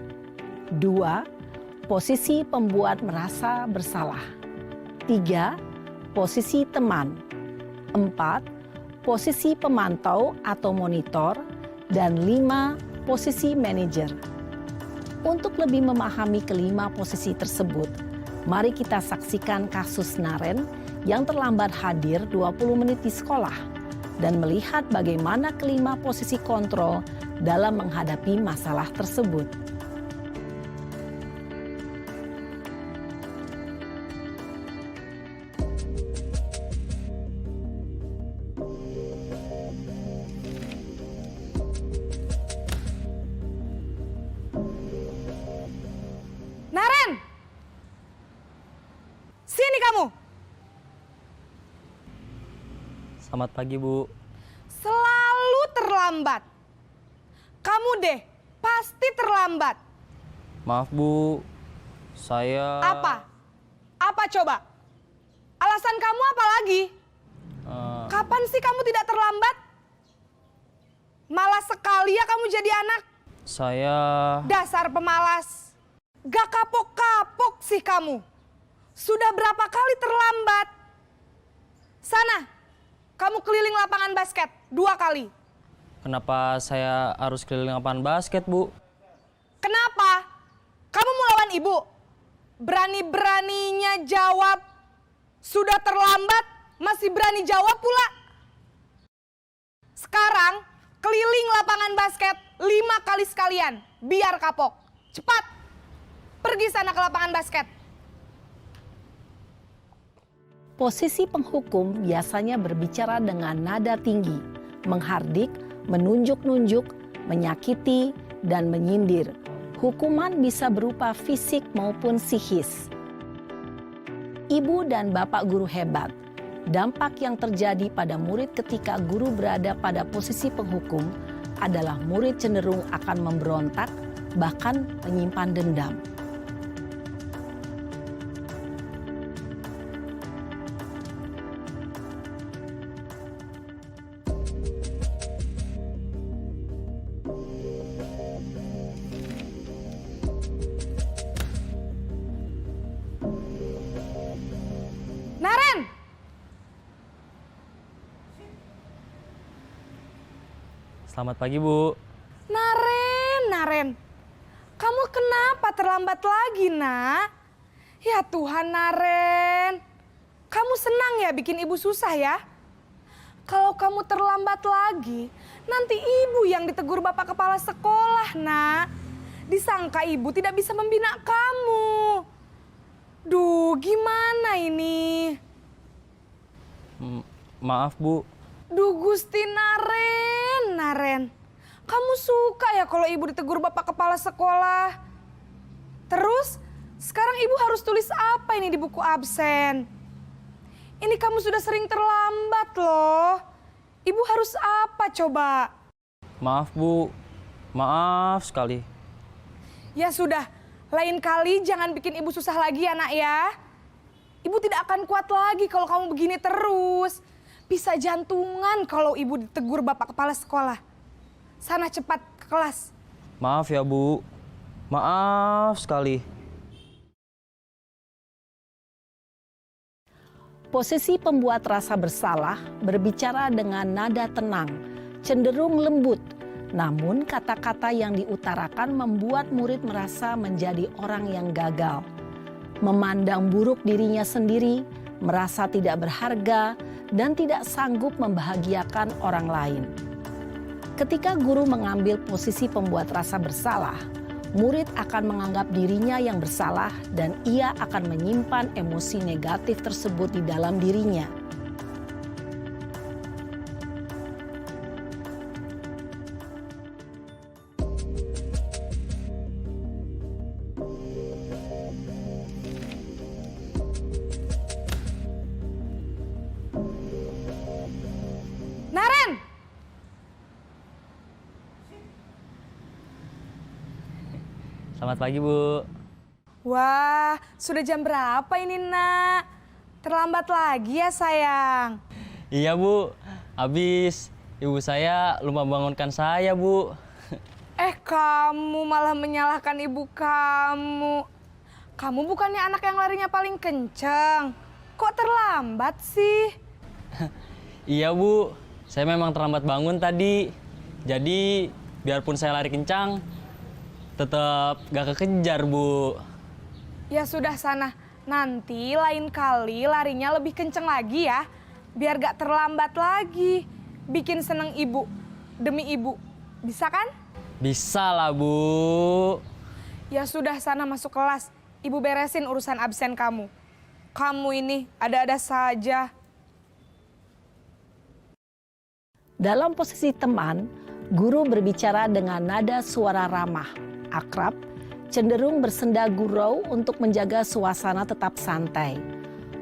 2. Posisi pembuat merasa bersalah. 3. Posisi teman. 4. Posisi pemantau atau monitor. Dan 5. Posisi manajer. Untuk lebih memahami kelima posisi tersebut, mari kita saksikan kasus Naren yang terlambat hadir 20 menit di sekolah dan melihat bagaimana kelima posisi kontrol dalam menghadapi masalah tersebut. Naren! Sini kamu! Selamat pagi, Bu. Selalu terlambat. Kamu deh, pasti terlambat. Maaf, Bu. Saya... Apa? Apa coba? Alasan kamu apa lagi? Kapan sih kamu tidak terlambat? Malas sekali ya kamu jadi anak. Saya... Dasar pemalas. Gak kapok-kapok sih kamu. Sudah berapa kali terlambat? Sana, kamu keliling lapangan basket 2 kali. Kenapa saya harus keliling lapangan basket, Bu? Kenapa? Kamu mau lawan ibu? Berani-beraninya jawab. Sudah terlambat, masih berani jawab pula. Sekarang, keliling lapangan basket 5 kali sekalian. Biar kapok. Cepat, pergi sana ke lapangan basket. Posisi penghukum biasanya berbicara dengan nada tinggi, menghardik, menunjuk-nunjuk, menyakiti, dan menyindir. Hukuman bisa berupa fisik maupun psikis. Ibu dan bapak guru hebat. Dampak yang terjadi pada murid ketika guru berada pada posisi penghukum adalah murid cenderung akan memberontak, bahkan menyimpan dendam. Naren! Selamat pagi, Bu. Naren. Kamu kenapa terlambat lagi, Nak? Ya Tuhan, Naren. Kamu senang ya bikin ibu susah ya? Kalau kamu terlambat lagi, nanti ibu yang ditegur bapak kepala sekolah, Nak. Disangka ibu tidak bisa membina kamu. Duh, gimana ini? Maaf, Bu. Duh Gusti Naren. Kamu suka ya kalau ibu ditegur bapak kepala sekolah? Terus, sekarang ibu harus tulis apa ini di buku absen? Ini kamu sudah sering terlambat loh. Ibu harus apa coba? Maaf, Bu. Maaf sekali. Ya sudah, lain kali jangan bikin ibu susah lagi ya nak ya. Ibu tidak akan kuat lagi kalau kamu begini terus. Bisa jantungan kalau ibu ditegur bapak kepala sekolah. Sana cepat ke kelas. Maaf ya, Bu. Maaf sekali. Posisi pembuat rasa bersalah berbicara dengan nada tenang, cenderung lembut. Namun kata-kata yang diutarakan membuat murid merasa menjadi orang yang gagal. Memandang buruk dirinya sendiri, merasa tidak berharga, dan tidak sanggup membahagiakan orang lain. Ketika guru mengambil posisi pembuat rasa bersalah, murid akan menganggap dirinya yang bersalah dan ia akan menyimpan emosi negatif tersebut di dalam dirinya. Naren! Selamat pagi, Bu. Wah, sudah jam berapa ini nak? Terlambat lagi ya sayang. Iya, Bu. Habis ibu saya lupa bangunkan saya, Bu. Kamu malah menyalahkan ibu kamu. Kamu bukannya anak yang larinya paling kenceng. Kok terlambat sih? Iya, Bu. Saya memang terlambat bangun tadi. Jadi, biarpun saya lari kencang, tetap gak kekejar, Bu. Ya sudah sana, nanti lain kali larinya lebih kenceng lagi ya. Biar gak terlambat lagi. Bikin seneng ibu, demi ibu. Bisa kan? Bisa lah, Bu. Ya sudah sana masuk kelas. Ibu beresin urusan absen kamu. Kamu ini ada-ada saja. Dalam posisi teman, guru berbicara dengan nada suara ramah, akrab, cenderung bersenda gurau untuk menjaga suasana tetap santai.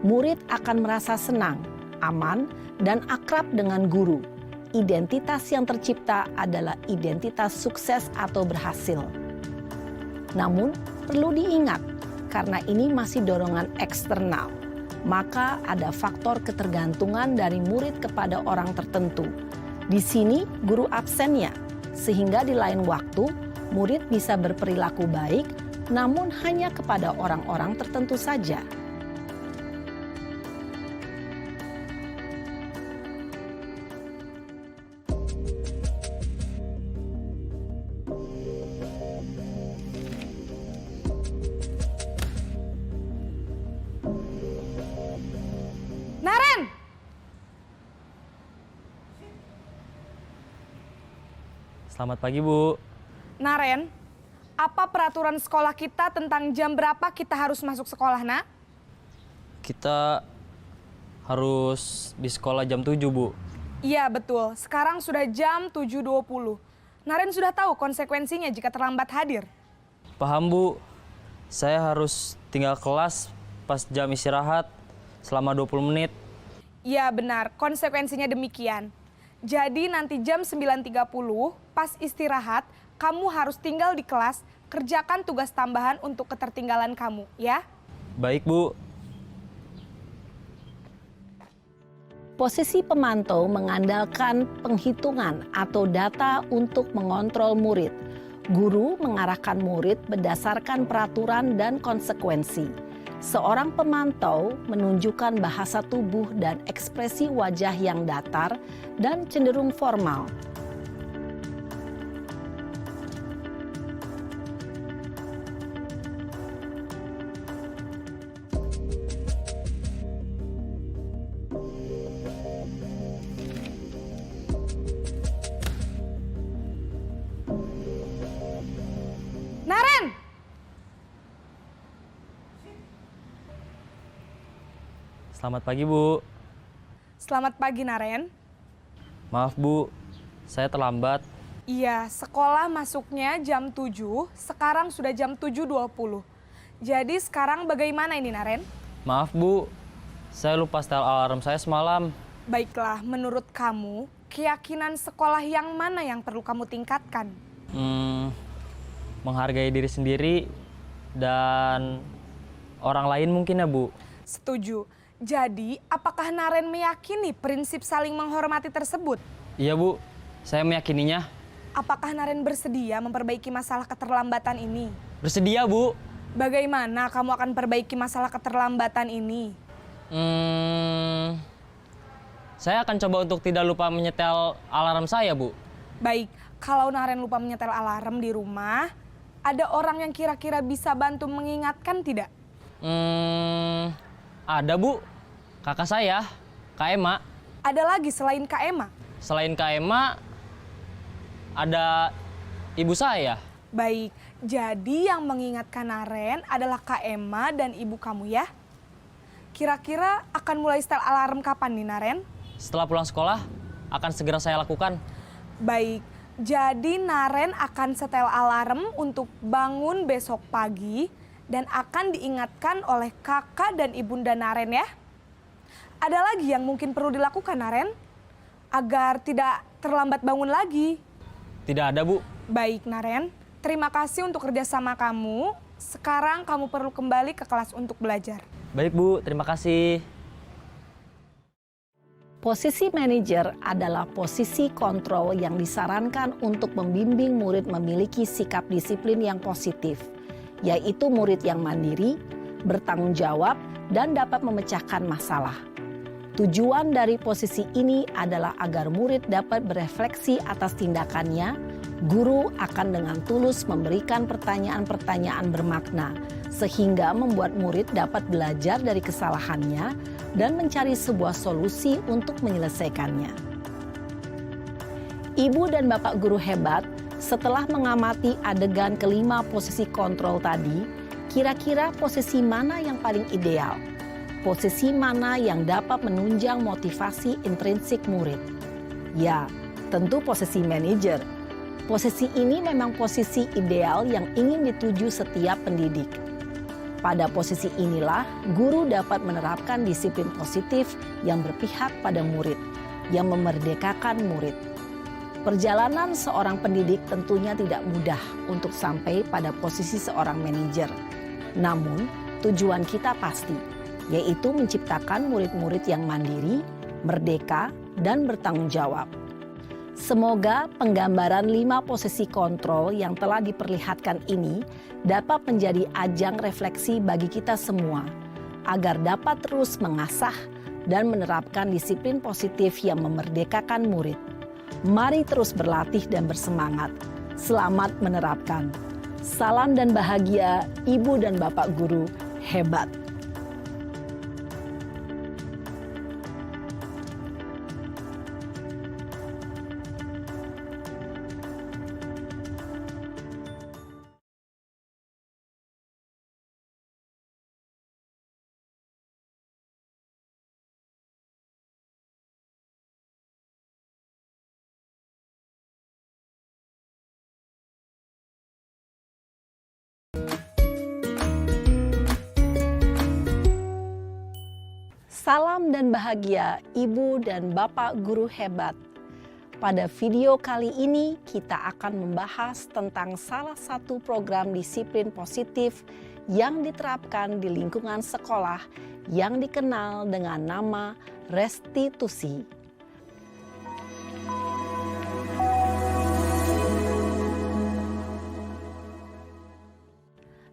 Murid akan merasa senang, aman, dan akrab dengan guru. Identitas yang tercipta adalah identitas sukses atau berhasil. Namun, perlu diingat, karena ini masih dorongan eksternal, maka ada faktor ketergantungan dari murid kepada orang tertentu. Di sini guru absennya, sehingga di lain waktu murid bisa berperilaku baik, namun hanya kepada orang-orang tertentu saja. Naren! Selamat pagi, Bu. Naren, apa peraturan sekolah kita tentang jam berapa kita harus masuk sekolah, nak? harus di sekolah jam 7, Bu. Iya betul, sekarang sudah jam 7.20. Naren sudah tahu konsekuensinya jika terlambat hadir. Paham, Bu. Saya harus tinggal kelas pas jam istirahat selama 20 menit. Iya benar, konsekuensinya demikian. Jadi nanti jam 9.30 pas istirahat, kamu harus tinggal di kelas, kerjakan tugas tambahan untuk ketertinggalan kamu, ya. Baik, Bu. Posisi pemantau mengandalkan penghitungan atau data untuk mengontrol murid. Guru mengarahkan murid berdasarkan peraturan dan konsekuensi. Seorang pemantau menunjukkan bahasa tubuh dan ekspresi wajah yang datar dan cenderung formal. Naren! Selamat pagi, Bu. Selamat pagi, Naren. Maaf, Bu. Saya terlambat. Iya, sekolah masuknya jam 7, sekarang sudah jam 7.20. Jadi sekarang bagaimana ini, Naren? Maaf, Bu. Saya lupa setel alarm saya semalam. Baiklah, menurut kamu, keyakinan sekolah yang mana yang perlu kamu tingkatkan? Menghargai diri sendiri dan orang lain mungkin ya, Bu. Setuju. Jadi, apakah Naren meyakini prinsip saling menghormati tersebut? Iya, Bu. Saya meyakininya. Apakah Naren bersedia memperbaiki masalah keterlambatan ini? Bersedia, Bu. Bagaimana kamu akan perbaiki masalah keterlambatan ini? Saya akan coba untuk tidak lupa menyetel alarm saya, Bu. Baik, kalau Naren lupa menyetel alarm di rumah, ada orang yang kira-kira bisa bantu mengingatkan tidak? Ada, Bu. Kakak saya, Kak Ema. Ada lagi selain Kak Ema? Selain Kak Ema, ada ibu saya. Baik, jadi yang mengingatkan Naren adalah Kak Ema dan ibu kamu ya? Kira-kira akan mulai setel alarm kapan nih, Naren? Setelah pulang sekolah, akan segera saya lakukan. Baik, jadi Naren akan setel alarm untuk bangun besok pagi dan akan diingatkan oleh kakak dan ibunda Naren ya. Ada lagi yang mungkin perlu dilakukan, Naren? Agar tidak terlambat bangun lagi. Tidak ada, Bu. Baik, Naren. Terima kasih untuk kerjasama kamu. Sekarang kamu perlu kembali ke kelas untuk belajar. Baik, Bu. Terima kasih. Posisi manajer adalah posisi kontrol yang disarankan untuk membimbing murid memiliki sikap disiplin yang positif, yaitu murid yang mandiri, bertanggung jawab, dan dapat memecahkan masalah. Tujuan dari posisi ini adalah agar murid dapat berefleksi atas tindakannya. Guru akan dengan tulus memberikan pertanyaan-pertanyaan bermakna, sehingga membuat murid dapat belajar dari kesalahannya dan mencari sebuah solusi untuk menyelesaikannya. Ibu dan Bapak guru hebat, setelah mengamati adegan kelima posisi kontrol tadi, kira-kira posisi mana yang paling ideal? Posisi mana yang dapat menunjang motivasi intrinsik murid? Ya, tentu posisi manajer. Posisi ini memang posisi ideal yang ingin dituju setiap pendidik. Pada posisi inilah, guru dapat menerapkan disiplin positif yang berpihak pada murid, yang memerdekakan murid. Perjalanan seorang pendidik tentunya tidak mudah untuk sampai pada posisi seorang manajer. Namun, tujuan kita pasti, yaitu menciptakan murid-murid yang mandiri, merdeka, dan bertanggung jawab. Semoga penggambaran 5 posisi kontrol yang telah diperlihatkan ini dapat menjadi ajang refleksi bagi kita semua, agar dapat terus mengasah dan menerapkan disiplin positif yang memerdekakan murid. Mari terus berlatih dan bersemangat. Selamat menerapkan. Salam dan bahagia, Ibu dan Bapak guru hebat. Salam dan bahagia Ibu dan Bapak guru hebat. Pada video kali ini kita akan membahas tentang salah satu program disiplin positif yang diterapkan di lingkungan sekolah yang dikenal dengan nama restitusi.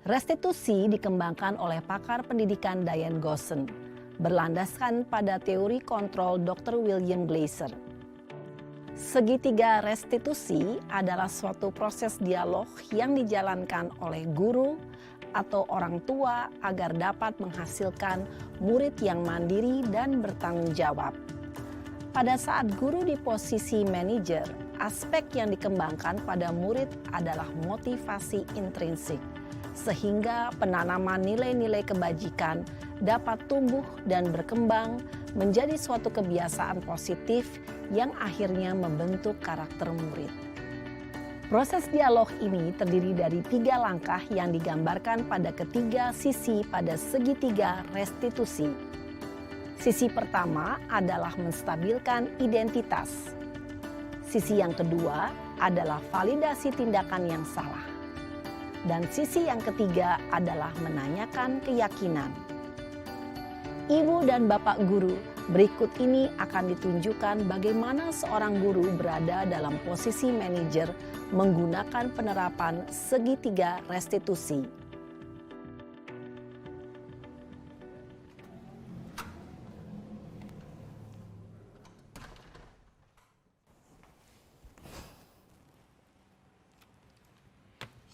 Restitusi dikembangkan oleh pakar pendidikan Diane Gosson, berlandaskan pada teori kontrol Dr. William Glasser. Segitiga restitusi adalah suatu proses dialog yang dijalankan oleh guru atau orang tua agar dapat menghasilkan murid yang mandiri dan bertanggung jawab. Pada saat guru di posisi manajer, aspek yang dikembangkan pada murid adalah motivasi intrinsik, sehingga penanaman nilai-nilai kebajikan dapat tumbuh dan berkembang menjadi suatu kebiasaan positif yang akhirnya membentuk karakter murid. Proses dialog ini terdiri dari 3 langkah yang digambarkan pada ketiga sisi pada segitiga restitusi. Sisi pertama adalah menstabilkan identitas. Sisi yang kedua adalah validasi tindakan yang salah. Dan sisi yang ketiga adalah menanyakan keyakinan. Ibu dan Bapak guru, berikut ini akan ditunjukkan bagaimana seorang guru berada dalam posisi manajer menggunakan penerapan segitiga restitusi.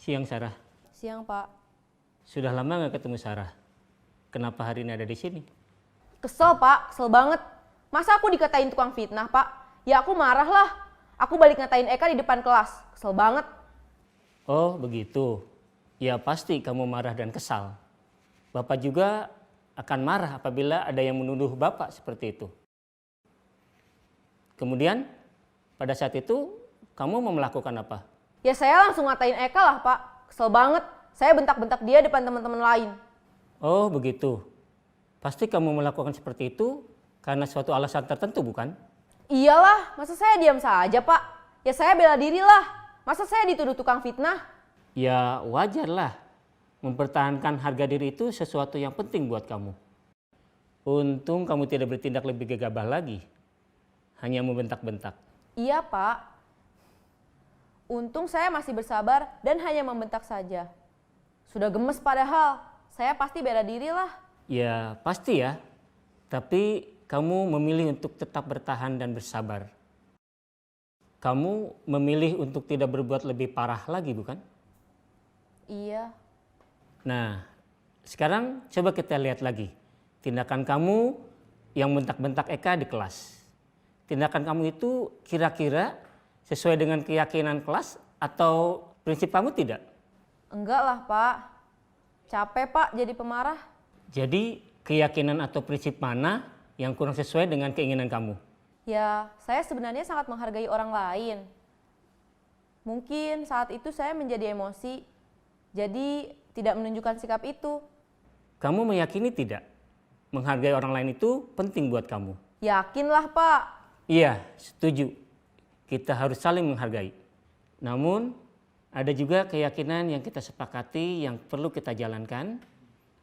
Siang, Sarah. Siang, Pak. Sudah lama nggak ketemu Sarah? Kenapa hari ini ada di sini? Kesel, Pak. Kesel banget. Masa aku dikatain tukang fitnah, Pak? Ya aku marah lah. Aku balik ngatain Eka di depan kelas. Kesel banget. Oh, begitu. Ya pasti kamu marah dan kesal. Bapak juga akan marah apabila ada yang menuduh Bapak seperti itu. Kemudian, pada saat itu, kamu mau melakukan apa? Ya saya langsung ngatain Eka lah, Pak. Kesel banget. Saya bentak-bentak dia depan teman-teman lain. Oh, begitu. Pasti kamu melakukan seperti itu karena suatu alasan tertentu, bukan? Iyalah, masa saya diam saja, Pak? Ya saya bela diri lah. Masa saya dituduh tukang fitnah? Ya wajarlah. Mempertahankan harga diri itu sesuatu yang penting buat kamu. Untung kamu tidak bertindak lebih gegabah lagi. Hanya membentak-bentak. Iya, Pak. Untung saya masih bersabar dan hanya membentak saja. Sudah gemes padahal. Saya pasti bela diri lah. Ya pasti ya. Tapi kamu memilih untuk tetap bertahan dan bersabar. Kamu memilih untuk tidak berbuat lebih parah lagi, bukan? Iya. Nah, sekarang coba kita lihat lagi. Tindakan kamu yang bentak-bentak Eka di kelas. Tindakan kamu itu kira-kira sesuai dengan keyakinan kelas atau prinsip kamu tidak? Enggak lah, Pak. Capek, Pak, jadi pemarah. Jadi keyakinan atau prinsip mana yang kurang sesuai dengan keinginan kamu? Ya, saya sebenarnya sangat menghargai orang lain. Mungkin saat itu saya menjadi emosi, jadi tidak menunjukkan sikap itu. Kamu meyakini tidak? Menghargai orang lain itu penting buat kamu. Yakinlah, Pak. Iya, setuju. Kita harus saling menghargai. Namun, ada juga keyakinan yang kita sepakati yang perlu kita jalankan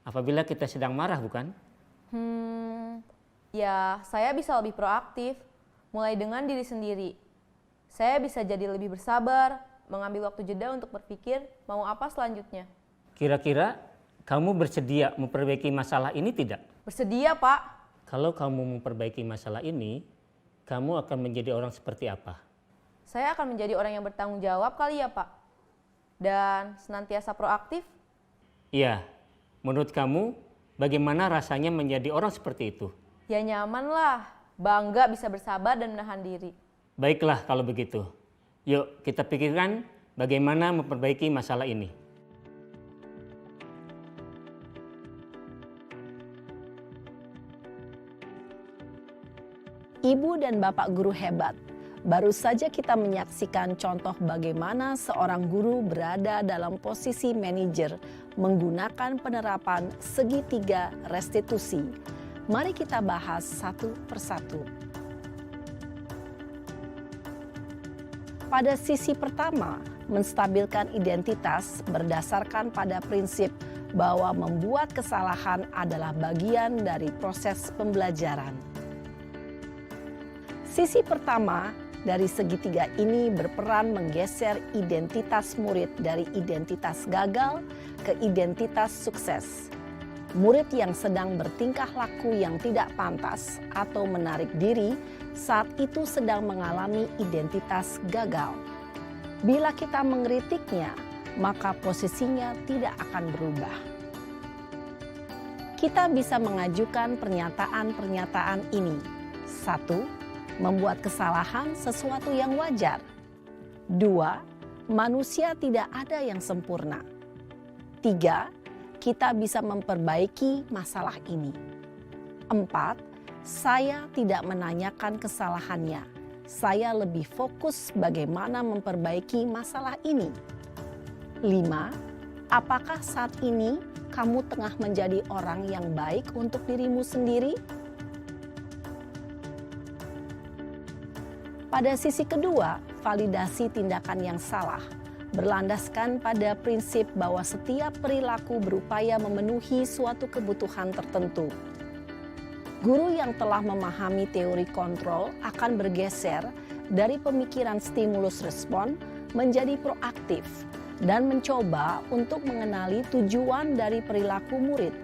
apabila kita sedang marah, bukan? Ya saya bisa lebih proaktif, mulai dengan diri sendiri. Saya bisa jadi lebih bersabar, mengambil waktu jeda untuk berpikir mau apa selanjutnya. Kira-kira kamu bersedia memperbaiki masalah ini tidak? Bersedia, Pak. Kalau kamu memperbaiki masalah ini, kamu akan menjadi orang seperti apa? Saya akan menjadi orang yang bertanggung jawab kali ya, Pak. Dan senantiasa proaktif. Iya, menurut kamu bagaimana rasanya menjadi orang seperti itu? Ya nyaman lah, bangga bisa bersabar dan menahan diri. Baiklah kalau begitu. Yuk kita pikirkan bagaimana memperbaiki masalah ini. Ibu dan Bapak guru hebat, baru saja kita menyaksikan contoh bagaimana seorang guru berada dalam posisi manajer menggunakan penerapan segitiga restitusi. Mari kita bahas satu persatu. Pada sisi pertama, menstabilkan identitas berdasarkan pada prinsip bahwa membuat kesalahan adalah bagian dari proses pembelajaran. Sisi pertama dari segitiga ini berperan menggeser identitas murid dari identitas gagal ke identitas sukses. Murid yang sedang bertingkah laku yang tidak pantas atau menarik diri saat itu sedang mengalami identitas gagal. Bila kita mengkritiknya, maka posisinya tidak akan berubah. Kita bisa mengajukan pernyataan-pernyataan ini. 1. Membuat kesalahan sesuatu yang wajar. 2. Manusia tidak ada yang sempurna. 3. Kita bisa memperbaiki masalah ini. 4. Saya tidak menanyakan kesalahannya. Saya lebih fokus bagaimana memperbaiki masalah ini. 5. Apakah saat ini kamu tengah menjadi orang yang baik untuk dirimu sendiri? Pada sisi kedua, validasi tindakan yang salah berlandaskan pada prinsip bahwa setiap perilaku berupaya memenuhi suatu kebutuhan tertentu. Guru yang telah memahami teori kontrol akan bergeser dari pemikiran stimulus respon menjadi proaktif dan mencoba untuk mengenali tujuan dari perilaku murid.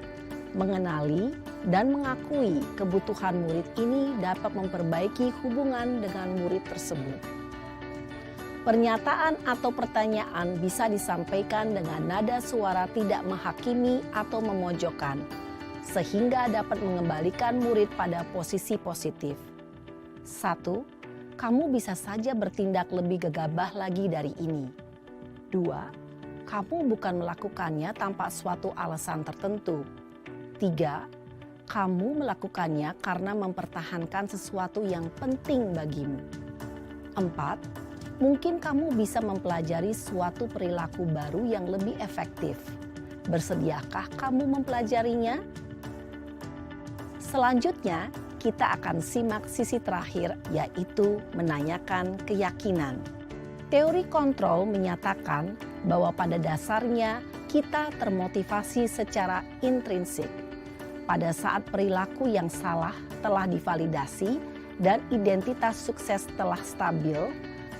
Mengenali dan mengakui kebutuhan murid ini dapat memperbaiki hubungan dengan murid tersebut. Pernyataan atau pertanyaan bisa disampaikan dengan nada suara tidak menghakimi atau memojokkan, sehingga dapat mengembalikan murid pada posisi positif. 1. Kamu bisa saja bertindak lebih gegabah lagi dari ini. 2. Kamu bukan melakukannya tanpa suatu alasan tertentu. 3. Kamu melakukannya karena mempertahankan sesuatu yang penting bagimu. 4. Mungkin kamu bisa mempelajari suatu perilaku baru yang lebih efektif. Bersediakah kamu mempelajarinya? Selanjutnya, kita akan simak sisi terakhir, yaitu menanyakan keyakinan. Teori kontrol menyatakan bahwa pada dasarnya kita termotivasi secara intrinsik. Pada saat perilaku yang salah telah divalidasi dan identitas sukses telah stabil,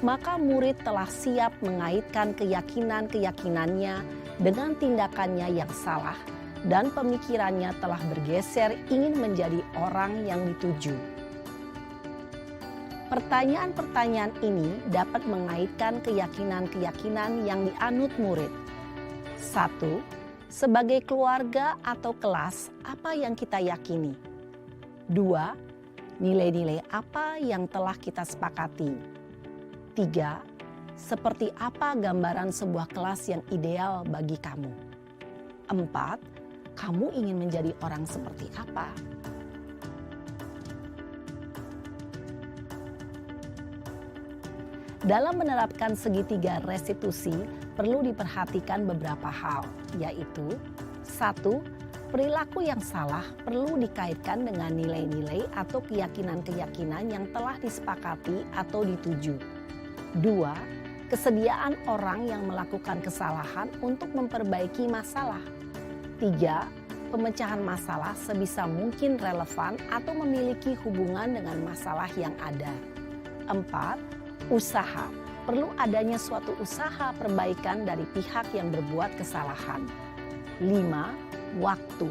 maka murid telah siap mengaitkan keyakinan-keyakinannya dengan tindakannya yang salah dan pemikirannya telah bergeser ingin menjadi orang yang dituju. Pertanyaan-pertanyaan ini dapat mengaitkan keyakinan-keyakinan yang dianut murid. 1. Sebagai keluarga atau kelas, apa yang kita yakini? 2. Nilai-nilai apa yang telah kita sepakati? 3. Seperti apa gambaran sebuah kelas yang ideal bagi kamu? 4. Kamu ingin menjadi orang seperti apa? Dalam menerapkan segitiga restitusi, perlu diperhatikan beberapa hal, yaitu 1. Perilaku yang salah perlu dikaitkan dengan nilai-nilai atau keyakinan-keyakinan yang telah disepakati atau dituju. 2. Kesediaan orang yang melakukan kesalahan untuk memperbaiki masalah. 3. Pemecahan masalah sebisa mungkin relevan atau memiliki hubungan dengan masalah yang ada. 4. Usaha. Perlu adanya suatu usaha perbaikan dari pihak yang berbuat kesalahan. 5. Waktu.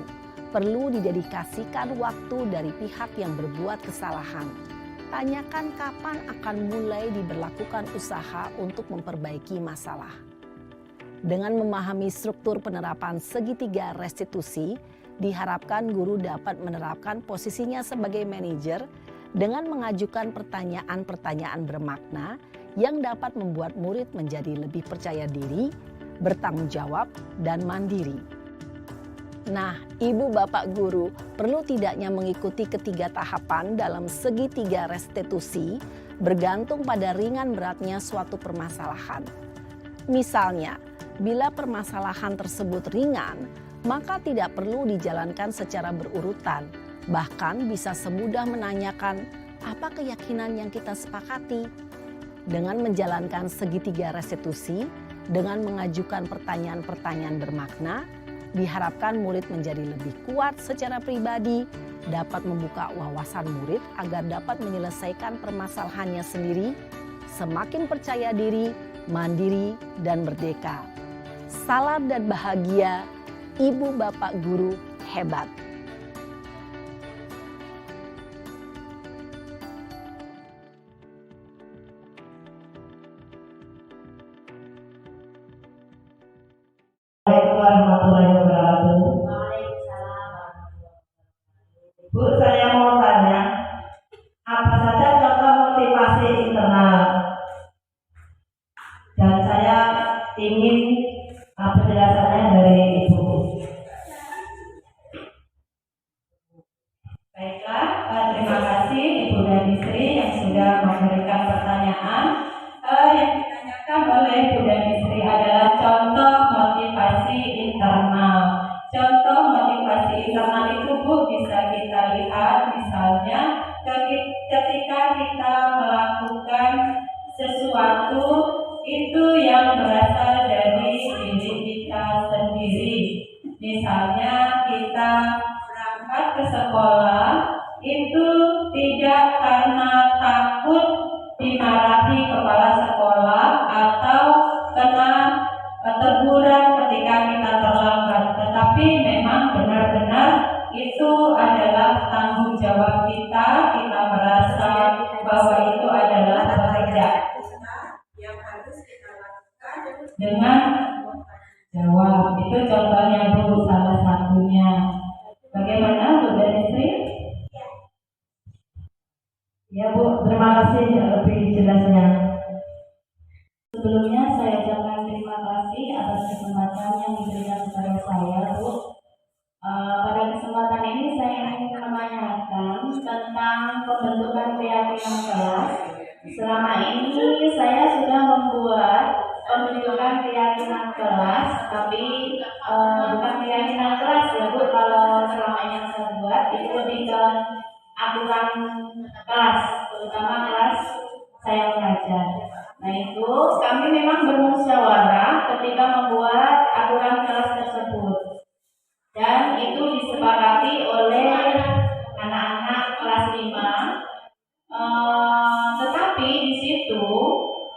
Perlu didedikasikan waktu dari pihak yang berbuat kesalahan. Tanyakan kapan akan mulai diberlakukan usaha untuk memperbaiki masalah. Dengan memahami struktur penerapan segitiga restitusi, diharapkan guru dapat menerapkan posisinya sebagai manajer dengan mengajukan pertanyaan-pertanyaan bermakna yang dapat membuat murid menjadi lebih percaya diri, bertanggung jawab, dan mandiri. Nah, ibu bapak guru perlu tidaknya mengikuti ketiga tahapan dalam segitiga restitusi bergantung pada ringan beratnya suatu permasalahan. Misalnya, bila permasalahan tersebut ringan, maka tidak perlu dijalankan secara berurutan, Bahkan bisa semudah menanyakan apa keyakinan yang kita sepakati. Dengan menjalankan segitiga restitusi, dengan mengajukan pertanyaan-pertanyaan bermakna, diharapkan murid menjadi lebih kuat secara pribadi, dapat membuka wawasan murid agar dapat menyelesaikan permasalahannya sendiri, semakin percaya diri, mandiri, dan merdeka. Salam dan bahagia, Ibu Bapak Guru hebat. Assalamualaikum warahmatullahi wabarakatuh. Bu, saya mau tanya, apa saja contoh motivasi internal? Dan saya ingin penjelasannya dari Ibu. Baiklah, terima kasih Ibu Dani Sri yang sudah memberikan pertanyaan. Yang ditanyakan oleh Ibu Dani Sri adalah contoh motivasi internal. Contoh motivasi internal itu Bu bisa kita lihat misalnya ketika kita melakukan sesuatu itu yang berasal dari diri kita sendiri. Misalnya kita berangkat ke sekolah itu tidak karena takut dimarahi kepala sekolah atau kena teguran ketika kita terlambat, tetapi memang benar-benar itu adalah tanggung jawab kita merasa bahwa itu adalah pekerjaan yang harus kita lakukan dengan jawab. Itu contohnya Bu, salah satunya. Bagaimana Bu Dani Sri? Ya Bu, terima kasih lebih jelasnya. Sebelumnya saya ucapkan terima kasih atas kesempatan yang diberikan kepada saya, Bu. Pada kesempatan ini saya ingin menanyakan tentang pembentukan keyakinan kelas. Selama ini saya sudah membuat pembentukan keyakinan kelas, tapi bukan keyakinan kelas ya Bu. Kalau selama ini yang saya buat itu lebih ke aturan kelas, terutama kelas saya mengajar. Nah itu kami memang bermusyawarah ketika membuat aturan kelas tersebut, dan itu disepakati oleh anak-anak kelas 5. Tetapi di situ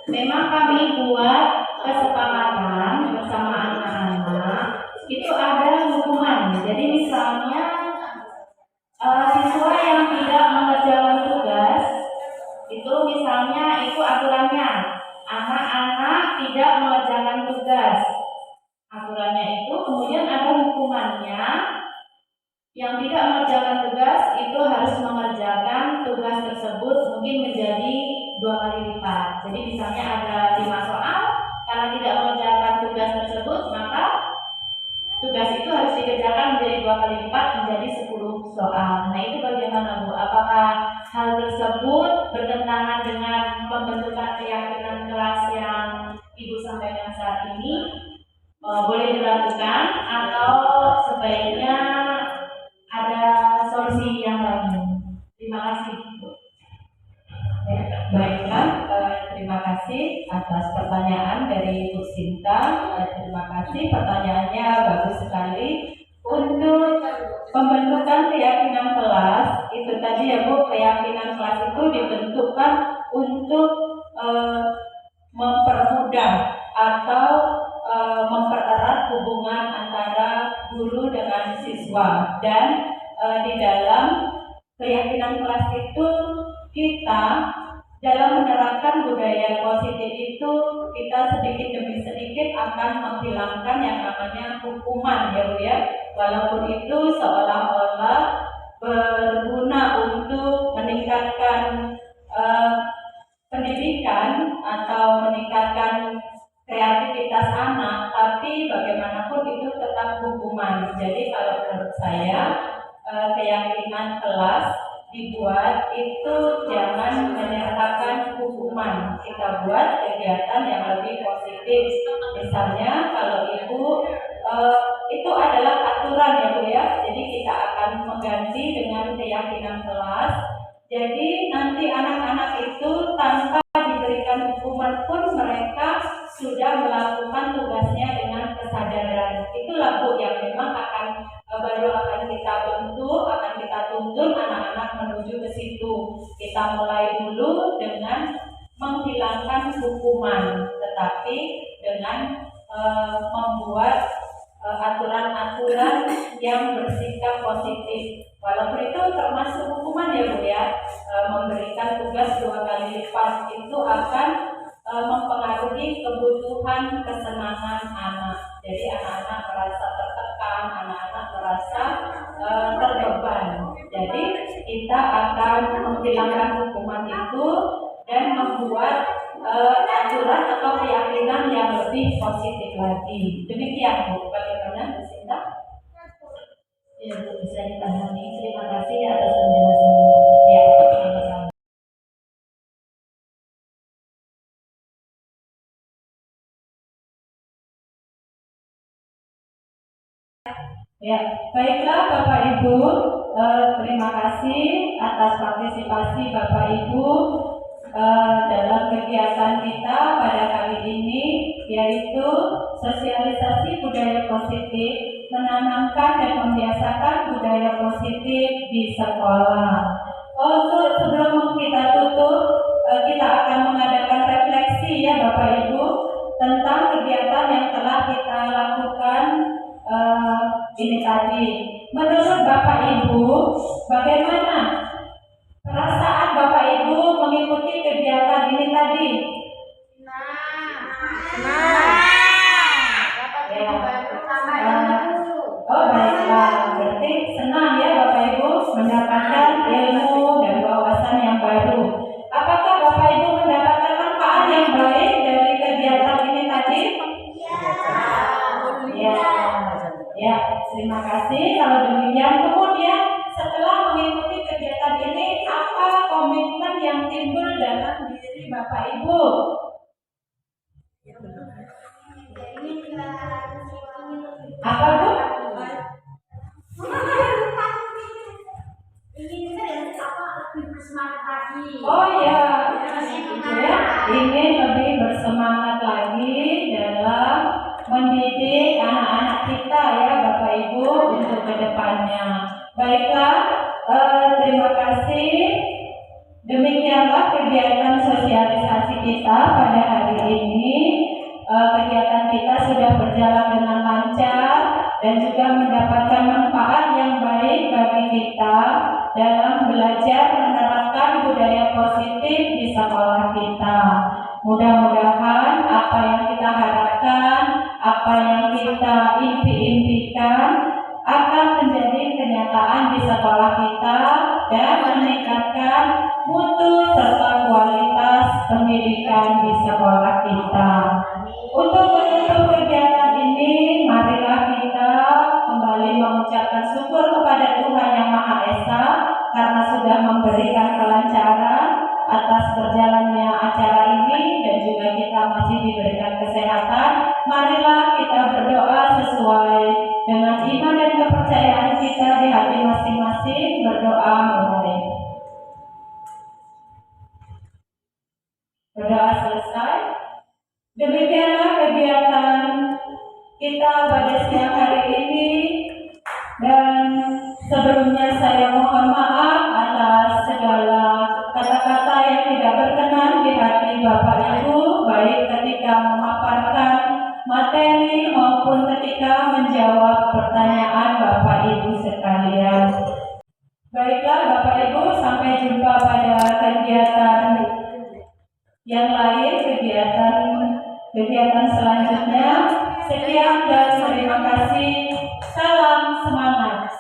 memang kami buat kesepakatan bersama anak-anak itu ada hukuman. Jadi misalnya siswa yang tidak mengerjakan tugas itu misalnya itu aturannya anak-anak tidak mengerjakan tugas, aturannya itu kemudian ada hukumannya. Yang tidak mengerjakan tugas itu harus mengerjakan tugas tersebut mungkin menjadi 2 kali lipat. Jadi misalnya ada 5 soal, karena tidak mengerjakan tugas tersebut maka tugas itu harus dikerjakan menjadi 2 kali lipat menjadi 10 soal. Nah itu bagaimana Bu? Apakah hal tersebut bertentangan dengan pembentukan keyakinan kelas yang Ibu sampaikan saat ini? Boleh dilakukan atau sebaiknya ada solusi yang lain? Terima kasih Bu. Baiklah, terima kasih atas pertanyaan dari Bu Sinta. Terima kasih, pertanyaannya bagus sekali. Untuk pembentukan keyakinan kelas, itu tadi ya Bu, keyakinan kelas itu ditentukan untuk mempermudah atau mempererat hubungan antara guru dengan siswa. Dan di dalam keyakinan kelas itu kita dalam menerapkan budaya positif itu kita sedikit demi sedikit akan menghilangkan yang namanya hukuman ya Bu ya. Walaupun itu seolah-olah berguna untuk meningkatkan pendidikan atau meningkatkan kreativitas anak, tapi bagaimanapun itu tetap hukuman. Jadi kalau menurut saya keyakinan kelas dibuat itu jangan menyertakan hukuman. Kita buat kegiatan yang lebih positif. Misalnya kalau Ibu itu adalah aturan ya Bu ya. Jadi kita akan mengganti dengan keyakinan kelas. Jadi nanti anak-anak itu tanpa diberikan hukuman pun mereka sudah melakukan tugasnya dengan kesadaran. Itulah Bu yang memang baru akan kita bentuk, akan kita tuntun anak-anak menuju ke situ. Kita mulai dulu dengan menghilangkan hukuman, tetapi dengan membuat aturan-aturan yang bersikap positif. Walaupun itu termasuk hukuman ya Bu ya, memberikan tugas 2 kali lipat itu akan mempengaruhi kebutuhan kesenangan anak. Jadi anak-anak merasa tertekan, anak-anak merasa terbeban. Jadi kita akan menghilangkan hukuman itu dan membuat aturan atau keyakinan yang lebih positif lagi. Demikian Bu, bagaimana Bu Sinta? Ya Bu, bisa dipahami. Terima kasih atas penjelasan. Ya, sama-sama. Ya, baiklah Bapak Ibu, terima kasih atas partisipasi Bapak Ibu dalam kegiatan kita pada kali ini, yaitu sosialisasi budaya positif, menanamkan dan membiasakan budaya positif di sekolah. Untuk sebelum kita tutup, kita akan mengadakan refleksi ya Bapak Ibu tentang kegiatan yang telah kita lakukan ini tadi. Menurut Bapak Ibu, bagaimana perasaan Bapak Ibu mengikuti kegiatan ini tadi? Oh baiklah, berarti senang ya Bapak Ibu mendapatkan ilmu dan wawasan yang baru. Apakah Bapak Ibu mendapatkan manfaat yang baik dari kegiatan ini tadi? Ya. Ya, terima kasih. Kalau demikian, kemudian setelah mengikuti kegiatan ini, apa komitmen yang timbul dalam diri Bapak Ibu? Apa Bu? Oh ya, ingin lebih bersemangat lagi dalam mendidik anak-anak kita ya Bapak Ibu untuk kedepannya. Baiklah, terima kasih. Demikianlah kegiatan sosialisasi kita pada hari ini. Kegiatan kita sudah berjalan dengan lancar dan juga mendapatkan manfaat yang baik bagi kita dalam belajar menerapkan budaya positif di sekolah kita. Mudah-mudahan apa yang kita harapkan, apa yang kita impi-impikan akan menjadi kenyataan di sekolah kita dan meningkatkan mutu serta kualitas pendidikan di sekolah kita. Untuk menutup kegiatan ini, marilah kita kembali mengucapkan syukur kepada Tuhan Yang Maha Esa karena sudah memberikan kelancaran atas berjalannya acara ini dan juga kita masih diberikan kesehatan. Marilah kita berdoa sesuai dengan iman dan kepercayaan kita di hati masing-masing. Berdoa mulai. Berdoa selesai. Demikianlah kegiatan kita pada siang hari ini, dan sebelumnya saya mohon maaf atas segala kata-kata yang tidak berkenan di hati Bapak Ibu, baik ketika memaparkan materi maupun ketika menjawab pertanyaan Bapak Ibu sekalian. Baiklah Bapak Ibu, sampai jumpa pada kegiatan yang lain, kegiatan selanjutnya. Sekian dan terima kasih. Salam semangat.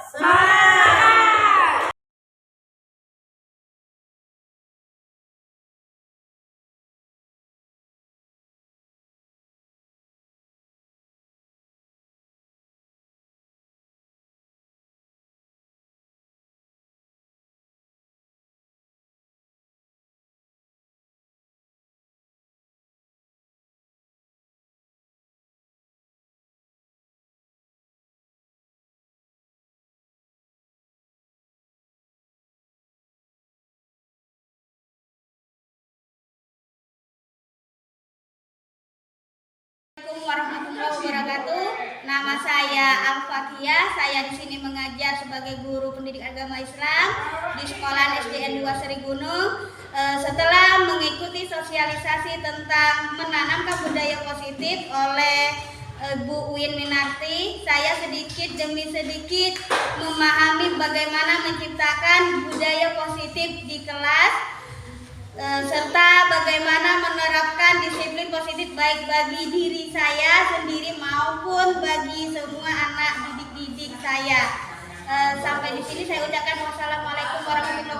Assalamualaikum warahmatullahi wabarakatuh. Nama saya Al-Fatihah. Saya di sini mengajar sebagai guru pendidik agama Islam di Sekolah SDN 2 Serigunung. Setelah mengikuti sosialisasi tentang menanamkan budaya positif oleh Bu Uin Minarti, saya sedikit demi sedikit memahami bagaimana menciptakan budaya positif di kelas, serta bagaimana menerapkan disiplin positif baik bagi diri saya sendiri maupun bagi semua anak didik-didik saya. Sampai di sini saya ucapkan wassalamualaikum warahmatullahi